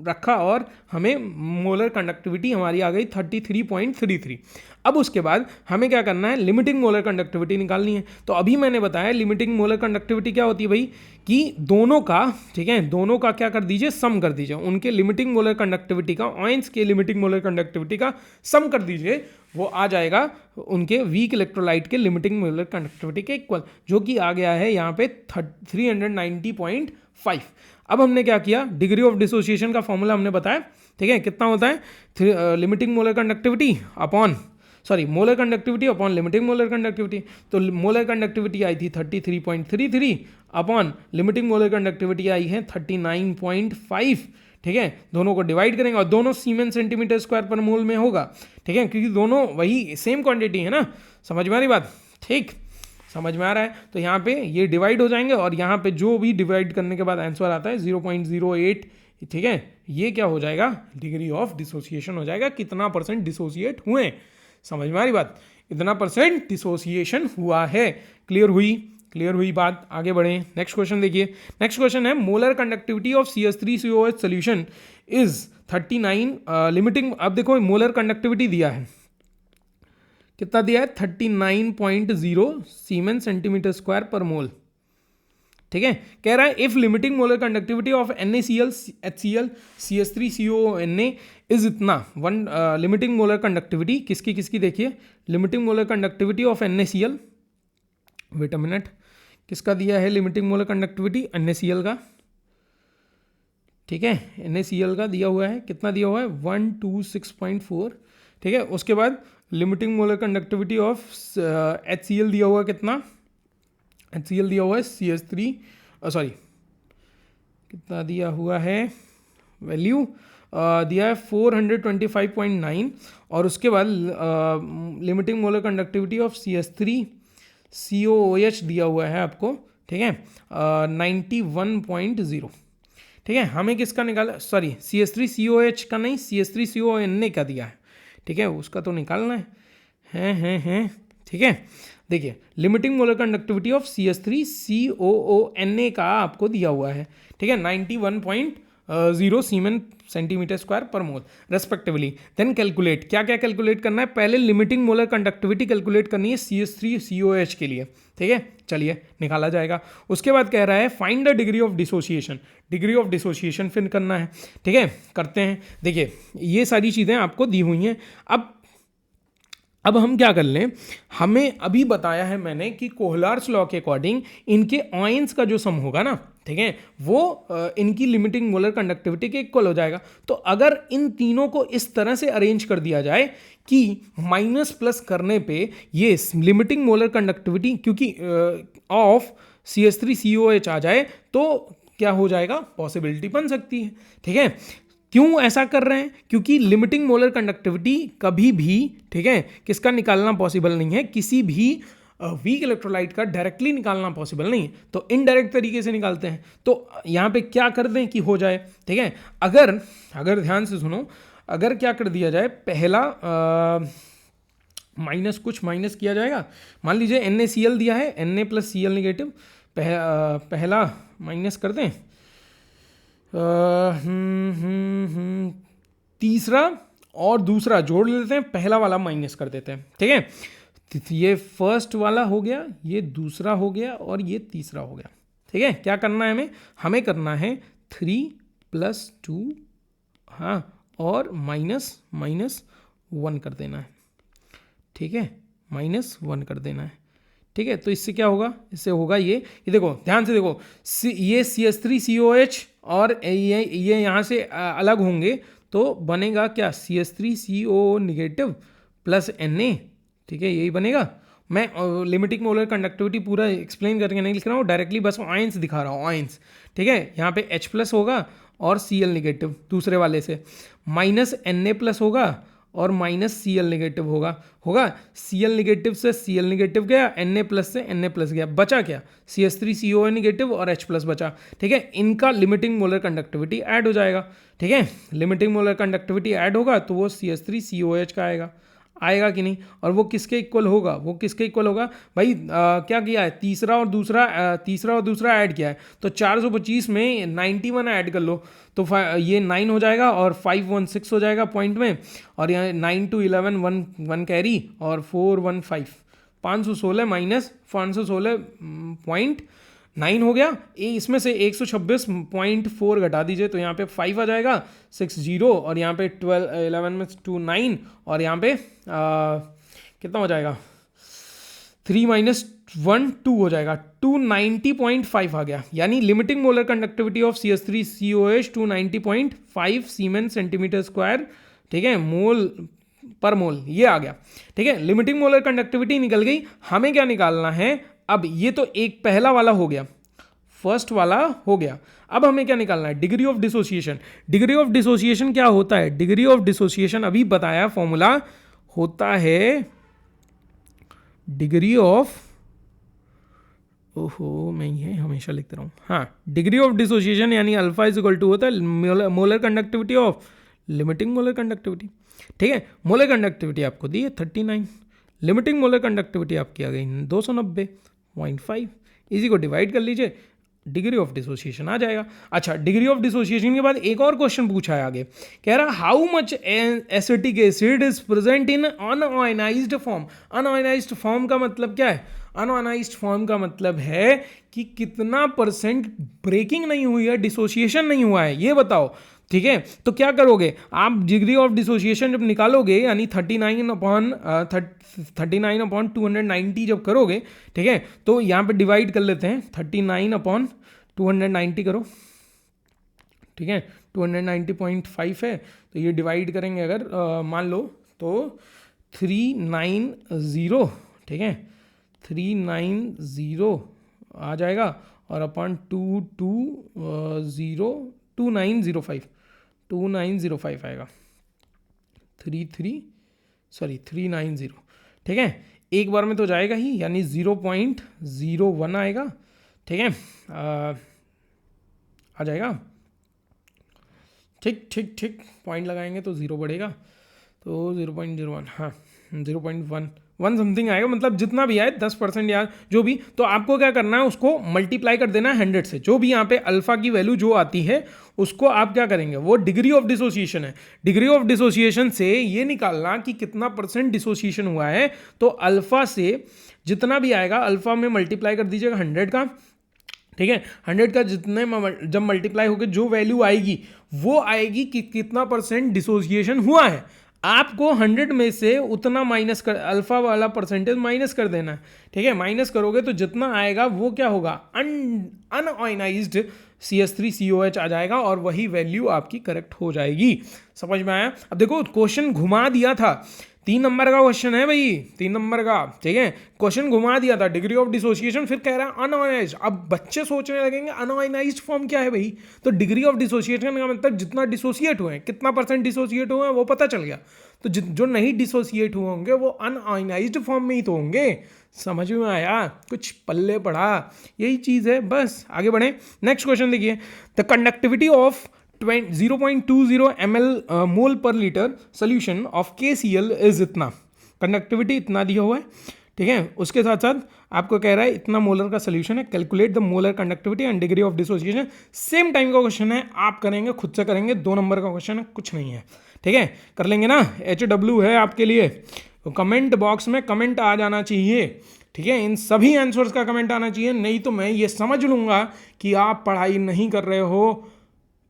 रखा और हमें मोलर कंडक्टिविटी हमारी आ गई 33.33। अब उसके बाद हमें क्या करना है, लिमिटिंग मोलर कंडक्टिविटी निकालनी है। तो अभी मैंने बताया लिमिटिंग मोलर कंडक्टिविटी क्या होती है भाई, कि दोनों का, ठीक है, दोनों का क्या कर दीजिए, सम कर दीजिए, उनके लिमिटिंग मोलर कंडक्टिविटी का, आयंस के लिमिटिंग मोलर कंडक्टिविटी का सम कर दीजिए, वो आ जाएगा उनके वीक इलेक्ट्रोलाइट के लिमिटिंग मोलर कंडक्टिविटी के इक्वल, जो कि आ गया है यहाँ पे 390.5। अब हमने क्या किया, डिग्री ऑफ डिसोसिएशन का फॉर्मूला हमने बताया, ठीक है, कितना होता है, limiting molar conductivity upon, sorry, molar conductivity upon limiting molar conductivity. तो मोलर कंडक्टिविटी आई थी 33.33 अपॉन लिमिटिंग मोलर कंडक्टिविटी आई है 39.5। ठीक है, दोनों को डिवाइड करेंगे और दोनों सीमेन सेंटीमीटर स्क्वायर पर मोल में होगा। ठीक है, क्योंकि दोनों वही सेम क्वांटिटी है ना, समझ में आ रही बात, ठीक, समझ में आ रहा है। तो यहाँ पे ये डिवाइड हो जाएंगे और यहाँ पे जो भी डिवाइड करने के बाद आंसर आता है 0.08। ठीक है, ये क्या हो जाएगा, डिग्री ऑफ डिसोसिएशन हो जाएगा, कितना % डिसोसिएट हुए, समझ में आ रही बात, इतना % डिसोसिएशन हुआ है। क्लियर हुई बात, आगे बढ़े, नेक्स्ट क्वेश्चन देखिए। नेक्स्ट क्वेश्चन है, molar conductivity of CH3COH solution is 39, limiting, अब देखो मोलर कंडक्टिविटी दिया है, कितना दिया है, 39.0 सीमेन सेंटीमीटर स्क्वायर पर मोल। ठीक है, कह रहा है if limiting molar conductivity of NaCl HCl CH3CONa is इतना, लिमिटिंग मोलर कंडक्टिविटी किसकी किसकी देखिए, limiting molar conductivity of NaCl, wait a minute, किसका दिया है लिमिटिंग मोलर कंडक्टिविटी, NaCl का। ठीक है, NaCl का दिया हुआ है, कितना दिया हुआ है, 126.4। ठीक है, उसके बाद limiting molar conductivity of HCl दिया हुआ कितना, HCl दिया हुआ है CH3, सॉरी कितना दिया हुआ है वैल्यू, दिया है 425.9, और उसके बाद limiting molar conductivity of CH3COOH दिया हुआ है आपको, ठीक है, 91.0। ठीक है, हमें किसका निकाला, सॉरी CH3COH का नहीं, CH3CONA का दिया है, ठीक है, उसका तो निकालना है, ठीक है। देखिए limiting molar conductivity of CH3COONA का आपको दिया हुआ है, ठीक है, 91.0 सीमेन सेंटीमीटर स्क्वायर पर मोल रेस्पेक्टिवली। देन कैलकुलेट, क्या क्या कैलकुलेट करना है, पहले लिमिटिंग मोलर कंडक्टिविटी कैलकुलेट करनी है CH3COH के लिए, ठीक है, चलिए निकाला जाएगा। उसके बाद कह रहा है find the degree of dissociation, degree of dissociation फिर करना है, ठीक है, करते हैं। देखिए ये सारी चीज़ें आपको दी हुई हैं। अब हम क्या कर लें, हमें अभी बताया है मैंने कि कोहलर्स लॉ के अकॉर्डिंग इनके आयंस का जो सम होगा ना, ठीक है, वो इनकी लिमिटिंग मोलर कंडक्टिविटी के इक्वल हो जाएगा। तो अगर इन तीनों को इस तरह से अरेंज कर दिया जाए कि माइनस प्लस करने पे ये लिमिटिंग मोलर कंडक्टिविटी क्योंकि ऑफ CH3COH आ जाए तो क्या हो जाएगा, पॉसिबिलिटी बन सकती है, ठीक है। क्यों ऐसा कर रहे हैं, क्योंकि लिमिटिंग मोलर कंडक्टिविटी कभी भी, ठीक है, किसका निकालना पॉसिबल नहीं है, किसी भी वीक इलेक्ट्रोलाइट का डायरेक्टली निकालना पॉसिबल नहीं है, तो इनडायरेक्ट तरीके से निकालते हैं। तो यहाँ पे क्या कर दें कि हो जाए, ठीक है। अगर ध्यान से सुनो, अगर क्या कर दिया जाए, पहला माइनस किया जाएगा, मान लीजिए NaCl दिया है, Na + Cl निगेटिव, पहला माइनस कर दें, तीसरा और दूसरा जोड़ लेते हैं, पहला वाला माइनस कर देते हैं, ठीक है। ये फर्स्ट वाला हो गया, ये दूसरा हो गया और ये तीसरा हो गया, ठीक है। क्या करना है हमें करना है 3 + 2, हाँ, और -1 कर देना है, ठीक है, -1 कर देना है, ठीक है। तो इससे क्या होगा, इससे होगा ये देखो ध्यान से देखो, ये CH3COH और ये यहाँ से अलग होंगे तो बनेगा क्या, CH3CO निगेटिव + Na, ठीक है, यही बनेगा। मैं लिमिटिंग मोलर कंडक्टिविटी पूरा एक्सप्लेन करके नहीं लिख रहा हूँ, डायरेक्टली बस आयंस दिखा रहा हूँ, आयंस, ठीक है। यहाँ पे H+ होगा और Cl निगेटिव दूसरे वाले से, -Na+ होगा और -Cl निगेटिव होगा Cl निगेटिव से Cl निगेटिव गया, Na+ से Na+ गया, बचा क्या, CH3COA निगेटिव और H+ बचा, ठीक है। इनका लिमिटिंग मोलर कंडक्टिविटी ऐड हो जाएगा, ठीक है। लिमिटिंग मोलर कंडक्टिविटी ऐड होगा तो वो CH3COH का आएगा कि नहीं, और वो किसके इक्वल होगा, भाई क्या किया है, तीसरा और दूसरा ऐड किया है, तो 425 में 91 ऐड कर लो तो ये 9 हो जाएगा और 516 हो जाएगा पॉइंट में, और यहाँ 9 to 11 1 कैरी और 415, 516 - 516.9 हो गया। इसमें से 126.4 घटा दीजिए तो यहाँ पे 5 आ जाएगा, 60, और यहाँ पे 11 में 2 9, और यहाँ पे कितना हो जाएगा, 3 - 1 2 हो जाएगा, 290.5 आ गया। यानी limiting molar conductivity of CH3COH 290.5 siemens centimetre square, ठीक है, मोल पर मोल, ये आ गया, ठीक है। लिमिटिंग मोलर कंडक्टिविटी निकल गई। हमें क्या निकालना है, अब ये तो एक पहला वाला हो गया, फर्स्ट वाला हो गया, अब हमें क्या निकालना है, degree of dissociation. Degree of dissociation क्या होता है, डिग्री ऑफ डिसोसिएशन अभी बताया, फॉर्मूला होता है डिग्री ऑफ, मैं ये हमेशा लिखता रहा हूँ, हाँ, डिग्री ऑफ डिसोसिएशन यानी अल्फा = होता है molar conductivity of limiting molar conductivity, ठीक है। मोलर कंडक्टिविटी आपको दी है 39, लिमिटिंग मोलर कंडक्टिविटी आपकी आ गई 290.5, इसी को डिवाइड कर लीजिए, डिग्री ऑफ डिसोसिएशन आ जाएगा। अच्छा, डिग्री ऑफ डिसोसिएशन के बाद एक और क्वेश्चन पूछा है आगे, कह रहा how much acetic acid is present in un-ionised form. Un-ionised form का मतलब क्या है, अनआयनाइज्ड फॉर्म का मतलब है कि कितना % ब्रेकिंग नहीं हुई है, डिसोसिएशन नहीं हुआ है, ये बताओ, ठीक है। तो क्या करोगे आप, डिग्री ऑफ डिसोसिएशन जब निकालोगे यानी 39/290 जब करोगे, ठीक है, तो यहाँ पे डिवाइड कर लेते हैं, 39/290 करो, ठीक है, 290.5 है, तो ये डिवाइड करेंगे अगर मान लो तो 390, ठीक है, 390 आ जाएगा, और अपॉन 2905 आएगा 390, ठीक है। एक बार में तो जाएगा ही, यानी 0.01 आएगा, ठीक है। आ जाएगा, ठीक ठीक ठीक, पॉइंट लगाएंगे तो 0 बढ़ेगा, तो 0.01, हाँ 0.1 समथिंग आएगा, मतलब जितना भी आए 10% या जो भी। तो आपको क्या करना है, उसको मल्टीप्लाई कर देना है 100 से। जो भी यहाँ पे अल्फा की वैल्यू जो आती है उसको आप क्या करेंगे, वो डिग्री ऑफ डिसोसिएशन है, डिग्री ऑफ डिसोसिएशन से ये निकालना कि कितना % डिसोसिएशन हुआ है। तो अल्फा से जितना भी आएगा अल्फा में मल्टीप्लाई कर दीजिएगा 100 का, ठीक है। 100 का जितने जब मल्टीप्लाई होकर जो वैल्यू आएगी वो आएगी कि कितना % डिसोसिएशन हुआ है। आपको 100 में से उतना माइनस कर, अल्फा वाला परसेंटेज माइनस कर देना है, ठीक है। माइनस करोगे तो जितना आएगा वो क्या होगा, अनआयनाइज्ड CH3COH आ जाएगा और वही वैल्यू आपकी करेक्ट हो जाएगी। समझ में आया? अब देखो क्वेश्चन घुमा दिया था, 3 नंबर का क्वेश्चन है भाई, 3 नंबर का, ठीक है। क्वेश्चन घुमा दिया था, डिग्री ऑफ डिसोसिएशन, फिर कह रहा है अनआयनाइज्ड। अब बच्चे सोचने लगेंगे अनआयनाइज्ड फॉर्म क्या है भाई, तो डिग्री ऑफ डिसोसिएशन का मतलब जितना डिसोसिएट हुए हैं, कितना % डिसोसिएट हुए हैं वो पता चल गया। तो जो नहीं डिसोसिएट हुए होंगे वो अनआयनाइज्ड फॉर्म में ही तो होंगे। समझ में आया? कुछ पल्ले पड़ा, यही चीज़ है, बस आगे बढ़े। नेक्स्ट क्वेश्चन देखिए, द कंडक्टिविटी ऑफ 0.20 ml मोल पर litre solution of KCl is इतना। कंडक्टिविटी इतना दिया हुआ है, ठीक है। उसके साथ साथ आपको कह रहा है इतना मोलर का सोल्यूशन है, calculate the molar conductivity and degree of dissociation. Same time का क्वेश्चन है, आप करेंगे, खुद से करेंगे, 2 नंबर का क्वेश्चन है, कुछ नहीं है, ठीक है। कर लेंगे ना, HW है आपके लिए। तो कमेंट बॉक्स में कमेंट आ जाना चाहिए, ठीक है। इन सभी आंसर्स का कमेंट आना चाहिए, नहीं तो मैं ये समझ लूँगा कि आप पढ़ाई नहीं कर रहे हो,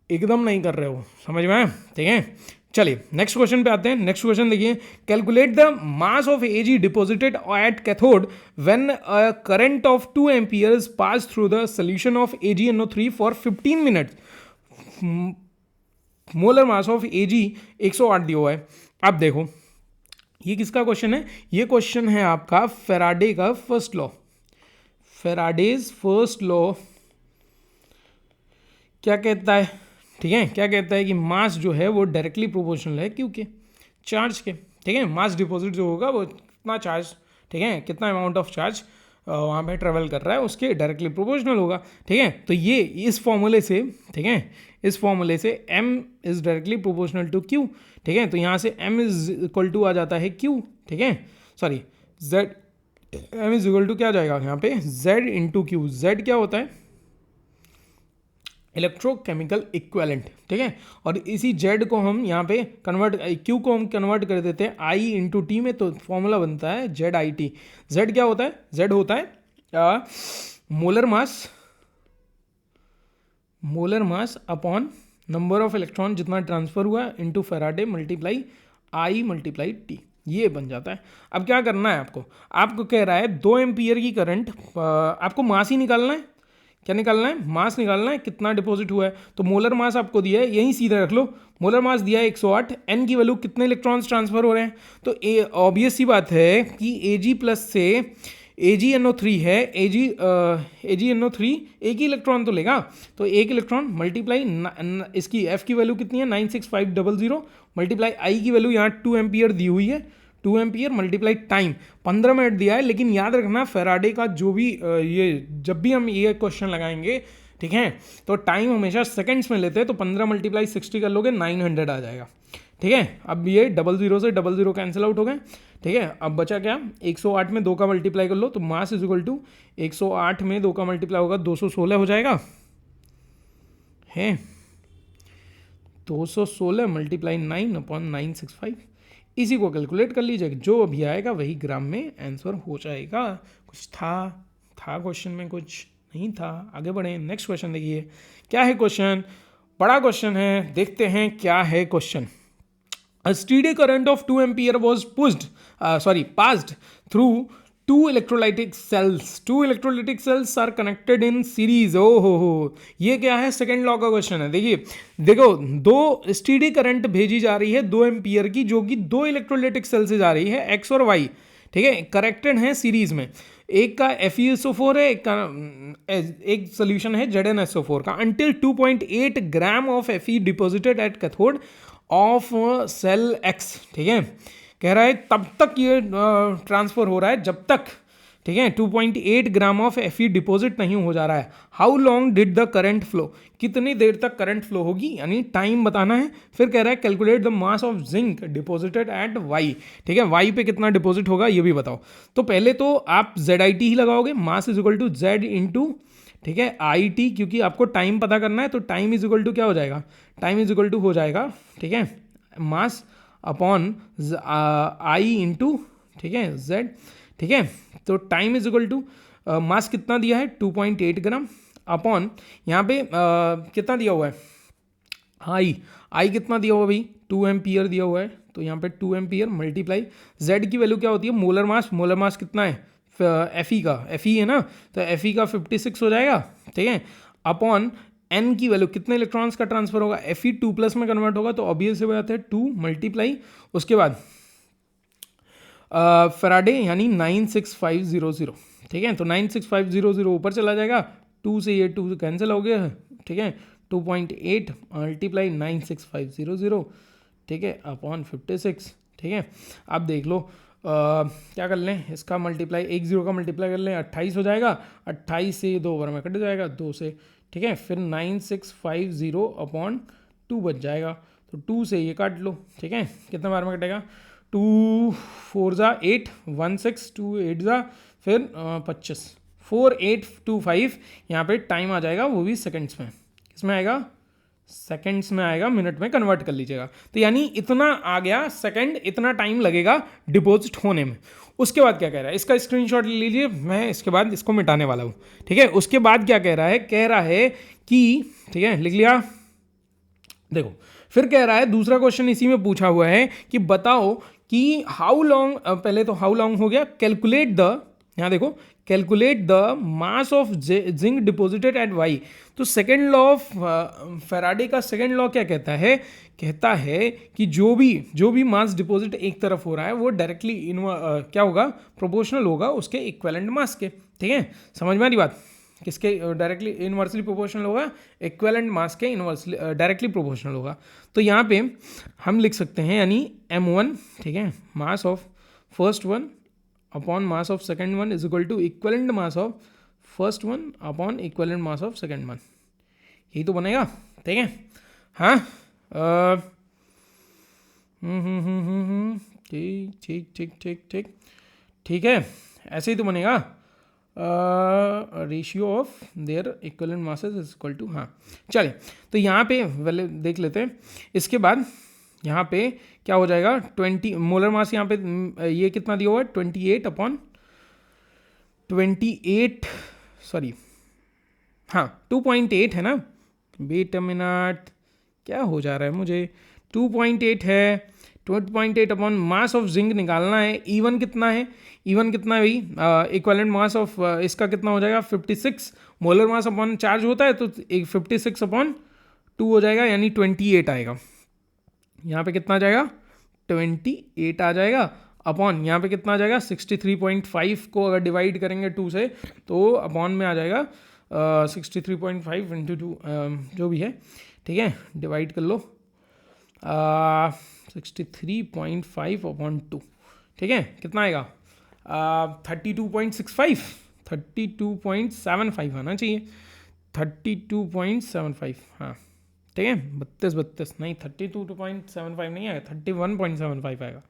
एकदम नहीं कर रहे हो। समझ में आया? ठीक है, चलिए नेक्स्ट क्वेश्चन पे आते हैं। नेक्स्ट क्वेश्चन देखिए, calculate the mass of Ag deposited at cathode when a current of 2 amperes pass through the solution of AgNO3 for 15 minutes. Molar mass of Ag 108 दिया हुआ है। अब देखो ये किसका क्वेश्चन है, ये क्वेश्चन है आपका फेराडे का first law. Faraday's first law क्या कहता है, ठीक है, क्या कहता है कि मास जो है वो डायरेक्टली प्रोपोर्शनल है क्यू के, चार्ज के, ठीक है। मास डिपॉजिट जो होगा वो कितना चार्ज, ठीक है, कितना अमाउंट ऑफ चार्ज वहाँ पे ट्रेवल कर रहा है उसके डायरेक्टली प्रोपोर्शनल होगा, ठीक है। तो ये इस फॉर्मूले से, ठीक है, इस फॉर्मूले से m is directly proportional to q, ठीक है। तो यहाँ से m इज इक्वल टू आ जाता है q, ठीक है, sorry z, m is equal to क्या जाएगा यहाँ पे z इंटू क्यू। z क्या होता है, इलेक्ट्रोकेमिकल इक्वेलेंट, ठीक है। और इसी Z को हम यहाँ पे कन्वर्ट, Q को हम कन्वर्ट कर देते हैं I इंटू टी में, तो फॉर्मूला बनता है ZIT। Z क्या होता है, Z होता है molar mass upon number of electron जितना ट्रांसफर हुआ into Faraday multiply I multiply T, ये बन जाता है। अब क्या करना है आपको कह रहा है 2 एम्पियर की करंट, आपको मास ही निकालना है। क्या निकालना है, मास निकालना है, कितना डिपॉजिट हुआ है। तो मोलर मास आपको दिया है, यहीं सीधे रख लो, मोलर मास दिया है 108, एन की वैल्यू कितने इलेक्ट्रॉन्स ट्रांसफर हो रहे हैं। तो ऑब्वियस सी बात है कि Ag प्लस से AgNO3 है, AgNO3 एक ही इलेक्ट्रॉन तो लेगा, तो एक इलेक्ट्रॉन मल्टीप्लाई इसकी F की वैल्यू कितनी है 96500 मल्टीप्लाई I की वैल्यू यहाँ 2 एम्पियर दी हुई है, 2 एम्पियर मल्टीप्लाई टाइम 15 मिनट दिया है। लेकिन याद रखना फेराडे का जो भी ये जब भी हम ये क्वेश्चन लगाएंगे, ठीक है, तो टाइम हमेशा सेकंड्स में लेते हैं। तो 15 मल्टीप्लाई 60 कर लोगे 900 आ जाएगा, ठीक है। अब ये 00 से 00 कैंसिल आउट हो गए, ठीक है। अब बचा क्या, 108 में 2 का मल्टीप्लाई कर लो, तो मास इज इक्वल टू 108 में 2 का मल्टीप्लाई होगा 216 हो जाएगा, है 216 मल्टीप्लाई 9/965। इसी को कैलकुलेट कर लीजिए, जो अभी आएगा वही ग्राम में आंसर हो जाएगा। कुछ था क्वेश्चन में, कुछ नहीं था। आगे बढ़े, नेक्स्ट क्वेश्चन देखिए, क्या है क्वेश्चन, बड़ा क्वेश्चन है, देखते हैं क्या है question. A steady current of 2 ampere was passed through 2 electrolytic cells. 2 electrolytic cells are connected in series. हो, ये क्या है, सेकेंड लॉ का क्वेश्चन है। देखो 2 स्टीडी करंट भेजी जा रही है 2 एम्पियर की, जो कि 2 इलेक्ट्रोलाइटिक सेल से जा रही है, X और Y, ठीक है, कनेक्टेड है सीरीज में। एक का FeSO4 है, एक सोल्यूशन है ZnSO4 का। Until 2.8 gram of Fe deposited at cathode of cell X, ठीक है, कह रहा है तब तक ये ट्रांसफर हो रहा है जब तक, ठीक है, 2.8 ग्राम ऑफ Fe डिपॉजिट नहीं हो जा रहा है। How long did the current flow, कितनी देर तक करंट फ्लो होगी, यानी टाइम बताना है। फिर कह रहा है calculate the mass of zinc deposited at Y, ठीक है, Y पे कितना डिपॉजिट होगा ये भी बताओ। तो पहले तो आप ZIT ही लगाओगे, mass is equal to Z into, ठीक है, IT, क्योंकि आपको टाइम पता करना है, तो टाइम इज इक्वल टू क्या हो जाएगा, टाइम इज इक्वल टू हो जाएगा, ठीक है, मास अपॉन I इंटू, ठीक है, Z, ठीक है। तो time is equal to mass कितना दिया है 2.8 ग्राम अपॉन यहाँ पे कितना दिया हुआ है, आई कितना दिया हुआ भाई 2 एम्पियर दिया हुआ है, तो यहाँ पे 2 एम्पियर मल्टीप्लाई जेड की वैल्यू क्या होती है, मोलर मास कितना है Fe का, Fe है ना, तो Fe का 56 हो जाएगा, ठीक है, अपॉन N की वैल्यू कितने इलेक्ट्रॉन्स का ट्रांसफर होगा, Fe 2+ में कन्वर्ट होगा, तो ऑब्वियस से बात है 2 मल्टीप्लाई, उसके बाद फैराडे यानी 96500, ठीक है, तो 96500 ऊपर चला जाएगा, 2 से ये 2 कैंसिल हो गया, ठीक है, 2.8 मल्टीप्लाई 96500, ठीक है, अपॉन 56, ठीक है। अब देख लो क्या कर लें, इसका मल्टीप्लाई 1 0 का मल्टीप्लाई कर लें, 28 हो जाएगा, 28 से 2 बार में कट जाएगा 2 से, ठीक है, फिर 9650 अपॉन 2 बच जाएगा, तो 2 से ये काट लो, ठीक है, कितने बार में कटेगा, 2 4 ज़ा 8 1 6 2 8 ज़ा फिर 25 4825, यहाँ पे टाइम आ जाएगा वो भी सेकंड्स में, किसमें आएगा, सेकंड्स में आएगा, मिनट में कन्वर्ट कर लीजिएगा, तो यानी इतना आ गया सेकंड, इतना टाइम लगेगा डिपॉजिट होने में। उसके बाद क्या कह रहा है, इसका स्क्रीनशॉट ले लीजिए, मैं इसके बाद इसको मिटाने वाला हूँ, ठीक है। उसके बाद क्या कह रहा है कि, ठीक है, लिख लिया, देखो फिर कह रहा है दूसरा क्वेश्चन इसी में पूछा हुआ है कि बताओ कि हाउ लॉन्ग, पहले तो हाउ लॉन्ग हो गया, कैलकुलेट द, यहाँ देखो calculate the mass of zinc deposited at Y। तो सेकेंड लॉ ऑफ फैराडे का सेकेंड लॉ क्या कहता है कि जो भी मास डिपॉजिट एक तरफ हो रहा है वो डायरेक्टली क्या होगा, प्रोपोर्शनल होगा उसके इक्विवेलेंट मास के, ठीक है, समझ में आ रही बात, किसके डायरेक्टली इनवर्सली प्रोपोर्शनल होगा, इक्विवेलेंट मास के इनवर्सली डायरेक्टली प्रोपोर्शनल होगा। तो यहाँ पे हम लिख सकते हैं यानी M1, ठीक है, mass of first one upon mass of second one is equal to equivalent mass of first one upon equivalent mass of second one, यही तो बनेगा, ठीक है, हाँ, ठीक है, ऐसे ही तो बनेगा, ratio of their equivalent masses is equal to, हाँ चलिए, तो यहाँ पे पहले देख लेते हैं। इसके बाद यहाँ पे क्या हो जाएगा, 20 मोलर मास, यहाँ पे ये कितना दिया हुआ है 28 अपॉन 28, सॉरी हाँ 2.8 है ना, वेट अ मिनट, क्या हो जा रहा है मुझे, 2.8 है, 2.8 अपॉन मास ऑफ जिंक निकालना है, E1 कितना है, E1 कितना है भाई, इक्विवेलेंट मास ऑफ इसका कितना हो जाएगा 56, मोलर मास अपॉन चार्ज होता है तो 56 अपॉन 2 हो जाएगा, यानी 28 आएगा, यहाँ पे कितना आ जाएगा 28 आ जाएगा, अपॉन यहाँ पे कितना आ जाएगा 63.5 को अगर डिवाइड करेंगे 2 से तो अपॉन में आ जाएगा 63.5 इंटू 2 जो भी है, ठीक है, डिवाइड कर लो 63.5 अपॉन 2, ठीक है, कितना आएगा 32.75 आना चाहिए, 32.75, हाँ ठीक है, 32 नहीं 32.75 नहीं आएगा, 31.75 आएगा,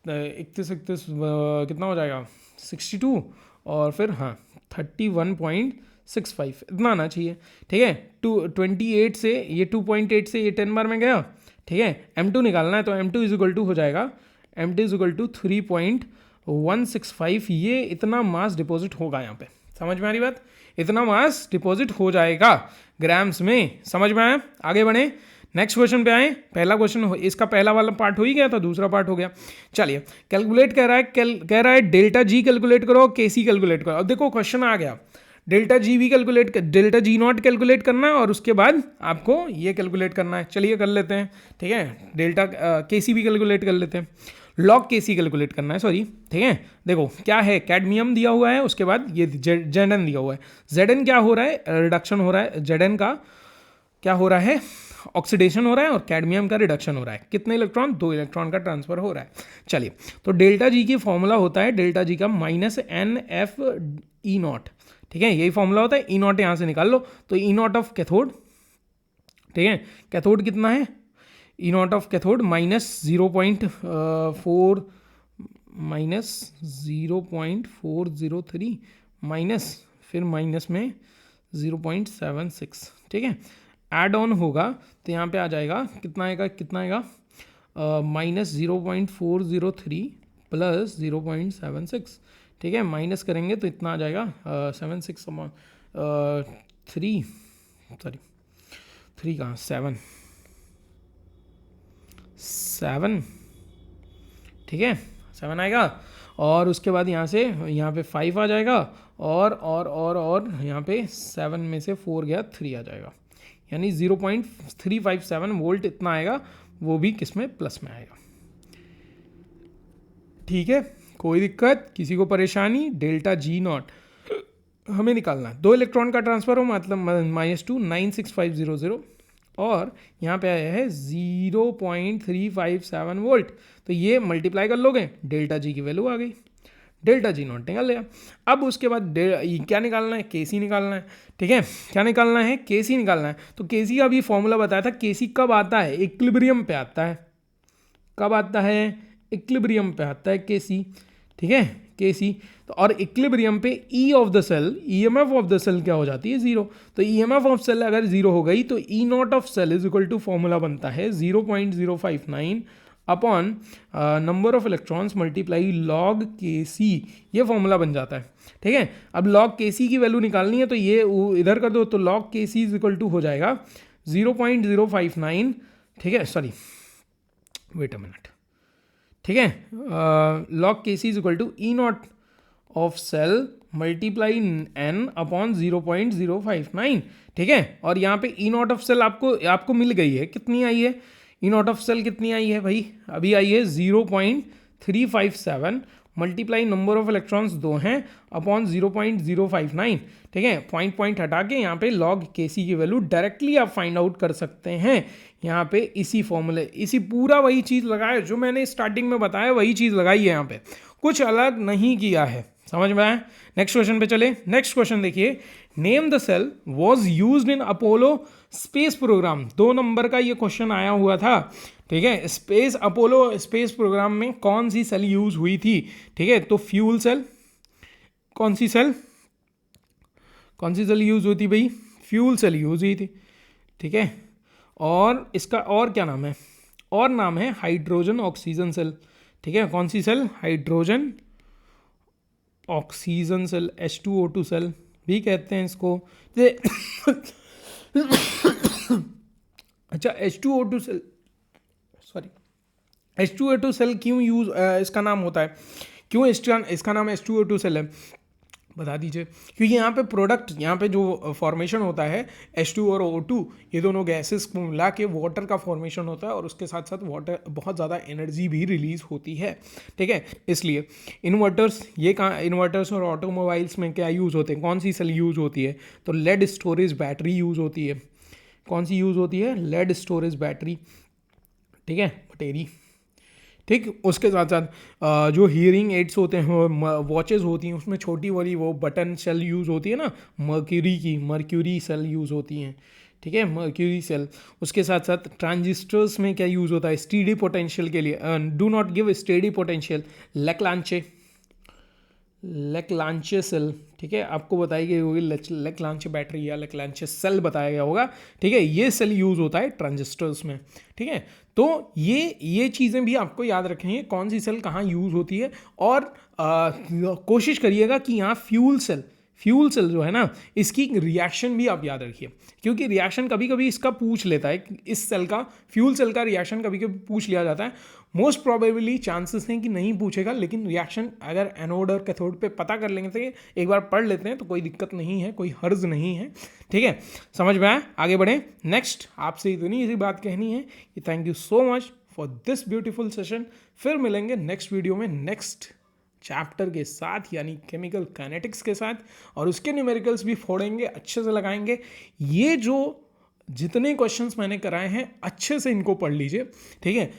31 कितना हो जाएगा 62 और फिर हाँ 31.65 इतना आना चाहिए, ठीक है। 28 से ये 2.8 से ये 10 बार में गया, ठीक है, M2 निकालना है तो M2 इज इक्वल टू हो जाएगा, M2 इज इक्वल टू 3.165, ये इतना मास डिपॉजिट होगा, यहाँ पे समझ में आ रही बात, इतना मास डिपॉजिट हो जाएगा ग्राम्स में, समझ में आया। आगे बढ़े, नेक्स्ट क्वेश्चन पे आए, पहला क्वेश्चन इसका पहला वाला पार्ट हो ही गया था, दूसरा पार्ट हो गया, चलिए कैलकुलेट कह रहा है डेल्टा जी कैलकुलेट करो, केसी कैलकुलेट करो। अब देखो क्वेश्चन आ गया, डेल्टा जी भी calculate, delta G not calculate करना है और उसके बाद आपको ये कैलकुलेट करना है, चलिए कर लेते हैं, ठीक है, डेल्टा केसी भी कैलकुलेट कर लेते हैं। लॉग के सी कैलकुलेट करना है, सॉरी, ठीक है। देखो क्या है, कैडमियम दिया हुआ है, उसके बाद ये जेड दिया हुआ है। जेड क्या हो रहा है, रिडक्शन हो रहा है, जेड का क्या हो रहा है, ऑक्सीडेशन हो रहा है, और कैडमियम का रिडक्शन हो रहा है। कितने इलेक्ट्रॉन, 2 इलेक्ट्रॉन का ट्रांसफर हो रहा है। चलिए, तो डेल्टा जी की फॉर्मूला होता है डेल्टा जी का -NF E0, ठीक है, यही फॉर्मूला होता है। E0 यहाँ से निकाल लो, तो E0 ऑफ कैथोड, ठीक है, कैथोड कितना है, E0 ऑफ कैथोड -0.4 -0.403 माइनस, फिर माइनस में 0.76, ठीक है। ऐड ऑन होगा तो यहाँ पे आ जाएगा, कितना आएगा, -0.403 प्लस 0.76, ठीक है। माइनस करेंगे तो इतना आ जाएगा 3 कहाँ, 7, ठीक है, 7 आएगा। और उसके बाद यहाँ से यहाँ पे 5 आ जाएगा, और यहाँ पे 7 में से 4 गया, 3 आ जाएगा, यानी 0.357 वोल्ट इतना आएगा, वो भी किस में, प्लस में आएगा, ठीक है। कोई दिक्कत, किसी को परेशानी। डेल्टा G0 हमें निकालना है, 2 इलेक्ट्रॉन का ट्रांसफर हो, मतलब -2 96500, और यहाँ पे आया है 0.357 वोल्ट, तो ये मल्टीप्लाई कर लोगे, डेल्टा जी की वैल्यू आ गई, डेल्टा G0 निकाल लिया। अब उसके बाद क्या निकालना है, केसी निकालना है, ठीक है। क्या निकालना है, केसी निकालना है। तो केसी का भी फॉर्मूला बताया था, केसी कब आता है, इक्विलिब्रियम पे आता है, कब आता है, इक्विलिब्रियम पे आता है केसी, ठीक है, केसी। तो और इक्विलिब्रियम पे E of the cell, EMF of the cell क्या हो जाती है, 0। तो ईएमएफ ऑफ सेल अगर 0 हो गई तो E0 of cell is equal to, formula बनता है 0.059 upon number of electrons multiply log K C, ये फॉर्मूला बन जाता है, ठीक है। अब लॉग के सी की वैल्यू निकालनी है, तो ये इधर कर दो, तो log K C is equal to हो जाएगा 0.059, ठीक है, सॉरी, वेट अ मिनट, ठीक है। Log K C is equal to E0 of cell multiply n upon 0.059, ठीक है। और यहाँ पे E0 ऑफ सेल आपको मिल गई है, कितनी आई है, E0 ऑफ सेल कितनी आई है भाई, अभी आई है 0.357 मल्टीप्लाई नंबर ऑफ इलेक्ट्रॉन्स 2 हैं अपॉन 0.059, ठीक है। पॉइंट हटा के यहाँ पे लॉग के सी की वैल्यू डायरेक्टली आप फाइंड आउट कर सकते हैं यहाँ पे, इसी फॉर्मूले, इसी पूरा वही चीज़ लगाया जो मैंने स्टार्टिंग में बताया, वही चीज़ लगाई है यहाँ पे, कुछ अलग नहीं किया है, समझ में आया। नेक्स्ट क्वेश्चन पे चले। नेक्स्ट क्वेश्चन देखिए, name the cell was used in Apollo space program, 2 number का ये क्वेश्चन आया हुआ था, ठीक है। अपोलो स्पेस प्रोग्राम में कौन सी सेल यूज हुई थी, ठीक है। तो फ्यूल सेल, कौन सी सेल यूज होती भाई, फ्यूल सेल यूज हुई थी, ठीक है। और इसका और क्या नाम है, और नाम है हाइड्रोजन ऑक्सीजन सेल, ठीक है। कौन सी cell, hydrogen oxygen cell, H2O2 cell भी कहते हैं इसको। अच्छा, H2O2 cell, sorry, H2O2 cell क्यों यूज, इसका नाम होता है, क्यों इसका नाम H2O2 सेल है, बता दीजिए। क्योंकि यहाँ पे प्रोडक्ट, यहाँ पे जो फॉर्मेशन होता है H2 और O2, ये दोनों गैसेस को मिला के वाटर का फॉर्मेशन होता है, और उसके साथ साथ वाटर बहुत ज़्यादा एनर्जी भी रिलीज होती है, ठीक है। इसलिए इन्वर्टर्स, ये कहाँ, इन्वर्टर्स और ऑटोमोबाइल्स में क्या यूज़ होते हैं, कौन सी सेल यूज़ होती है, तो लेड स्टोरेज बैटरी यूज़ होती है। कौन सी यूज़ होती है, लेड स्टोरेज बैटरी, ठीक है, बटेरी, ठीक। उसके साथ साथ जो हियरिंग एड्स होते हैं, वॉचेस होती हैं, उसमें छोटी वाली वो बटन सेल यूज़ होती है ना, मर्क्यूरी सेल यूज़ होती हैं, ठीक है, मर्क्यूरी सेल। उसके साथ साथ ट्रांजिस्टर्स में क्या यूज़ होता है, स्टेडी पोटेंशियल के लिए, do not give steady potential, Leclanche cell, ठीक है, आपको बताई गई होगी लेक्लांचे बैटरी या लेक्लांचे सेल बताया गया होगा, ठीक है। ये सेल यूज़ होता है ट्रांजिस्टर्स में, ठीक है। तो ये चीज़ें भी आपको याद रखनी है, कौन सी सेल कहाँ यूज़ होती है। और कोशिश करिएगा कि यहाँ फ्यूल सेल जो है ना, इसकी रिएक्शन भी आप याद रखिए, क्योंकि रिएक्शन कभी कभी इसका पूछ लेता है, इस सेल का, फ्यूल सेल का रिएक्शन कभी कभी पूछ लिया जाता है। मोस्ट प्रोबेबली चांसेस हैं कि नहीं पूछेगा, लेकिन रिएक्शन अगर एनोड और कैथोड पे पता कर लेंगे, तो एक बार पढ़ लेते हैं तो कोई दिक्कत नहीं है, कोई हर्ज नहीं है, ठीक है। समझ में आया, आगे बढ़ें। नेक्स्ट आपसे इतनी सी बात कहनी है कि thank you so much for this beautiful session. फिर मिलेंगे नेक्स्ट वीडियो में नेक्स्ट चैप्टर के साथ, यानी केमिकल काइनेटिक्स के साथ, और उसके न्यूमेरिकल्स भी फोड़ेंगे, अच्छे से लगाएंगे। ये जो जितने क्वेश्चंस मैंने कराए हैं अच्छे से इनको पढ़ लीजिए, ठीक है।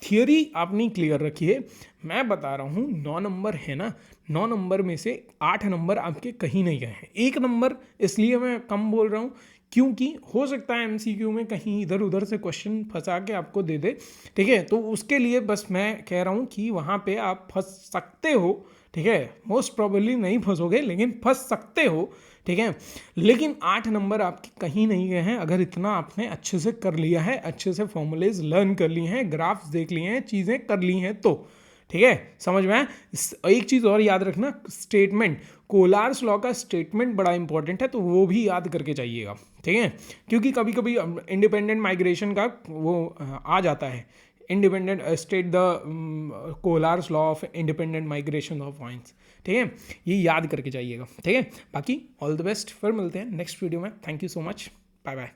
थियोरी आपने क्लियर रखी है। मैं बता रहा हूँ 9 नंबर है ना, 9 नंबर में से 8 नंबर आपके कहीं नहीं गए हैं। 1 नंबर इसलिए मैं कम बोल रहा हूँ क्योंकि हो सकता है एमसीक्यू में कहीं इधर उधर से क्वेश्चन फंसा के आपको दे दे, ठीक है। तो उसके लिए बस मैं कह रहा हूँ कि वहाँ पे आप फंस सकते हो, ठीक है। मोस्ट प्रोबेबली नहीं फंसोगे लेकिन फंस सकते हो, ठीक है। लेकिन 8 नंबर आपके कहीं नहीं गए हैं अगर इतना आपने अच्छे से कर लिया है, अच्छे से फॉर्मूलेज लर्न कर लिए हैं, ग्राफ्स देख लिए हैं, चीज़ें कर ली हैं तो, ठीक है। समझ में आया। एक चीज़ और याद रखना, स्टेटमेंट, कोलार्स लॉ का स्टेटमेंट बड़ा इंपॉर्टेंट है, तो वो भी याद करके जाइएगा, ठीक है। क्योंकि कभी कभी इंडिपेंडेंट माइग्रेशन का वो आ जाता है, independent state the Kohlrausch's law of independent migration of points, ठीक है। ये याद करके जाइएगा, ठीक है। बाकी ऑल द बेस्ट, फिर मिलते हैं नेक्स्ट वीडियो में। Thank you so much, bye bye.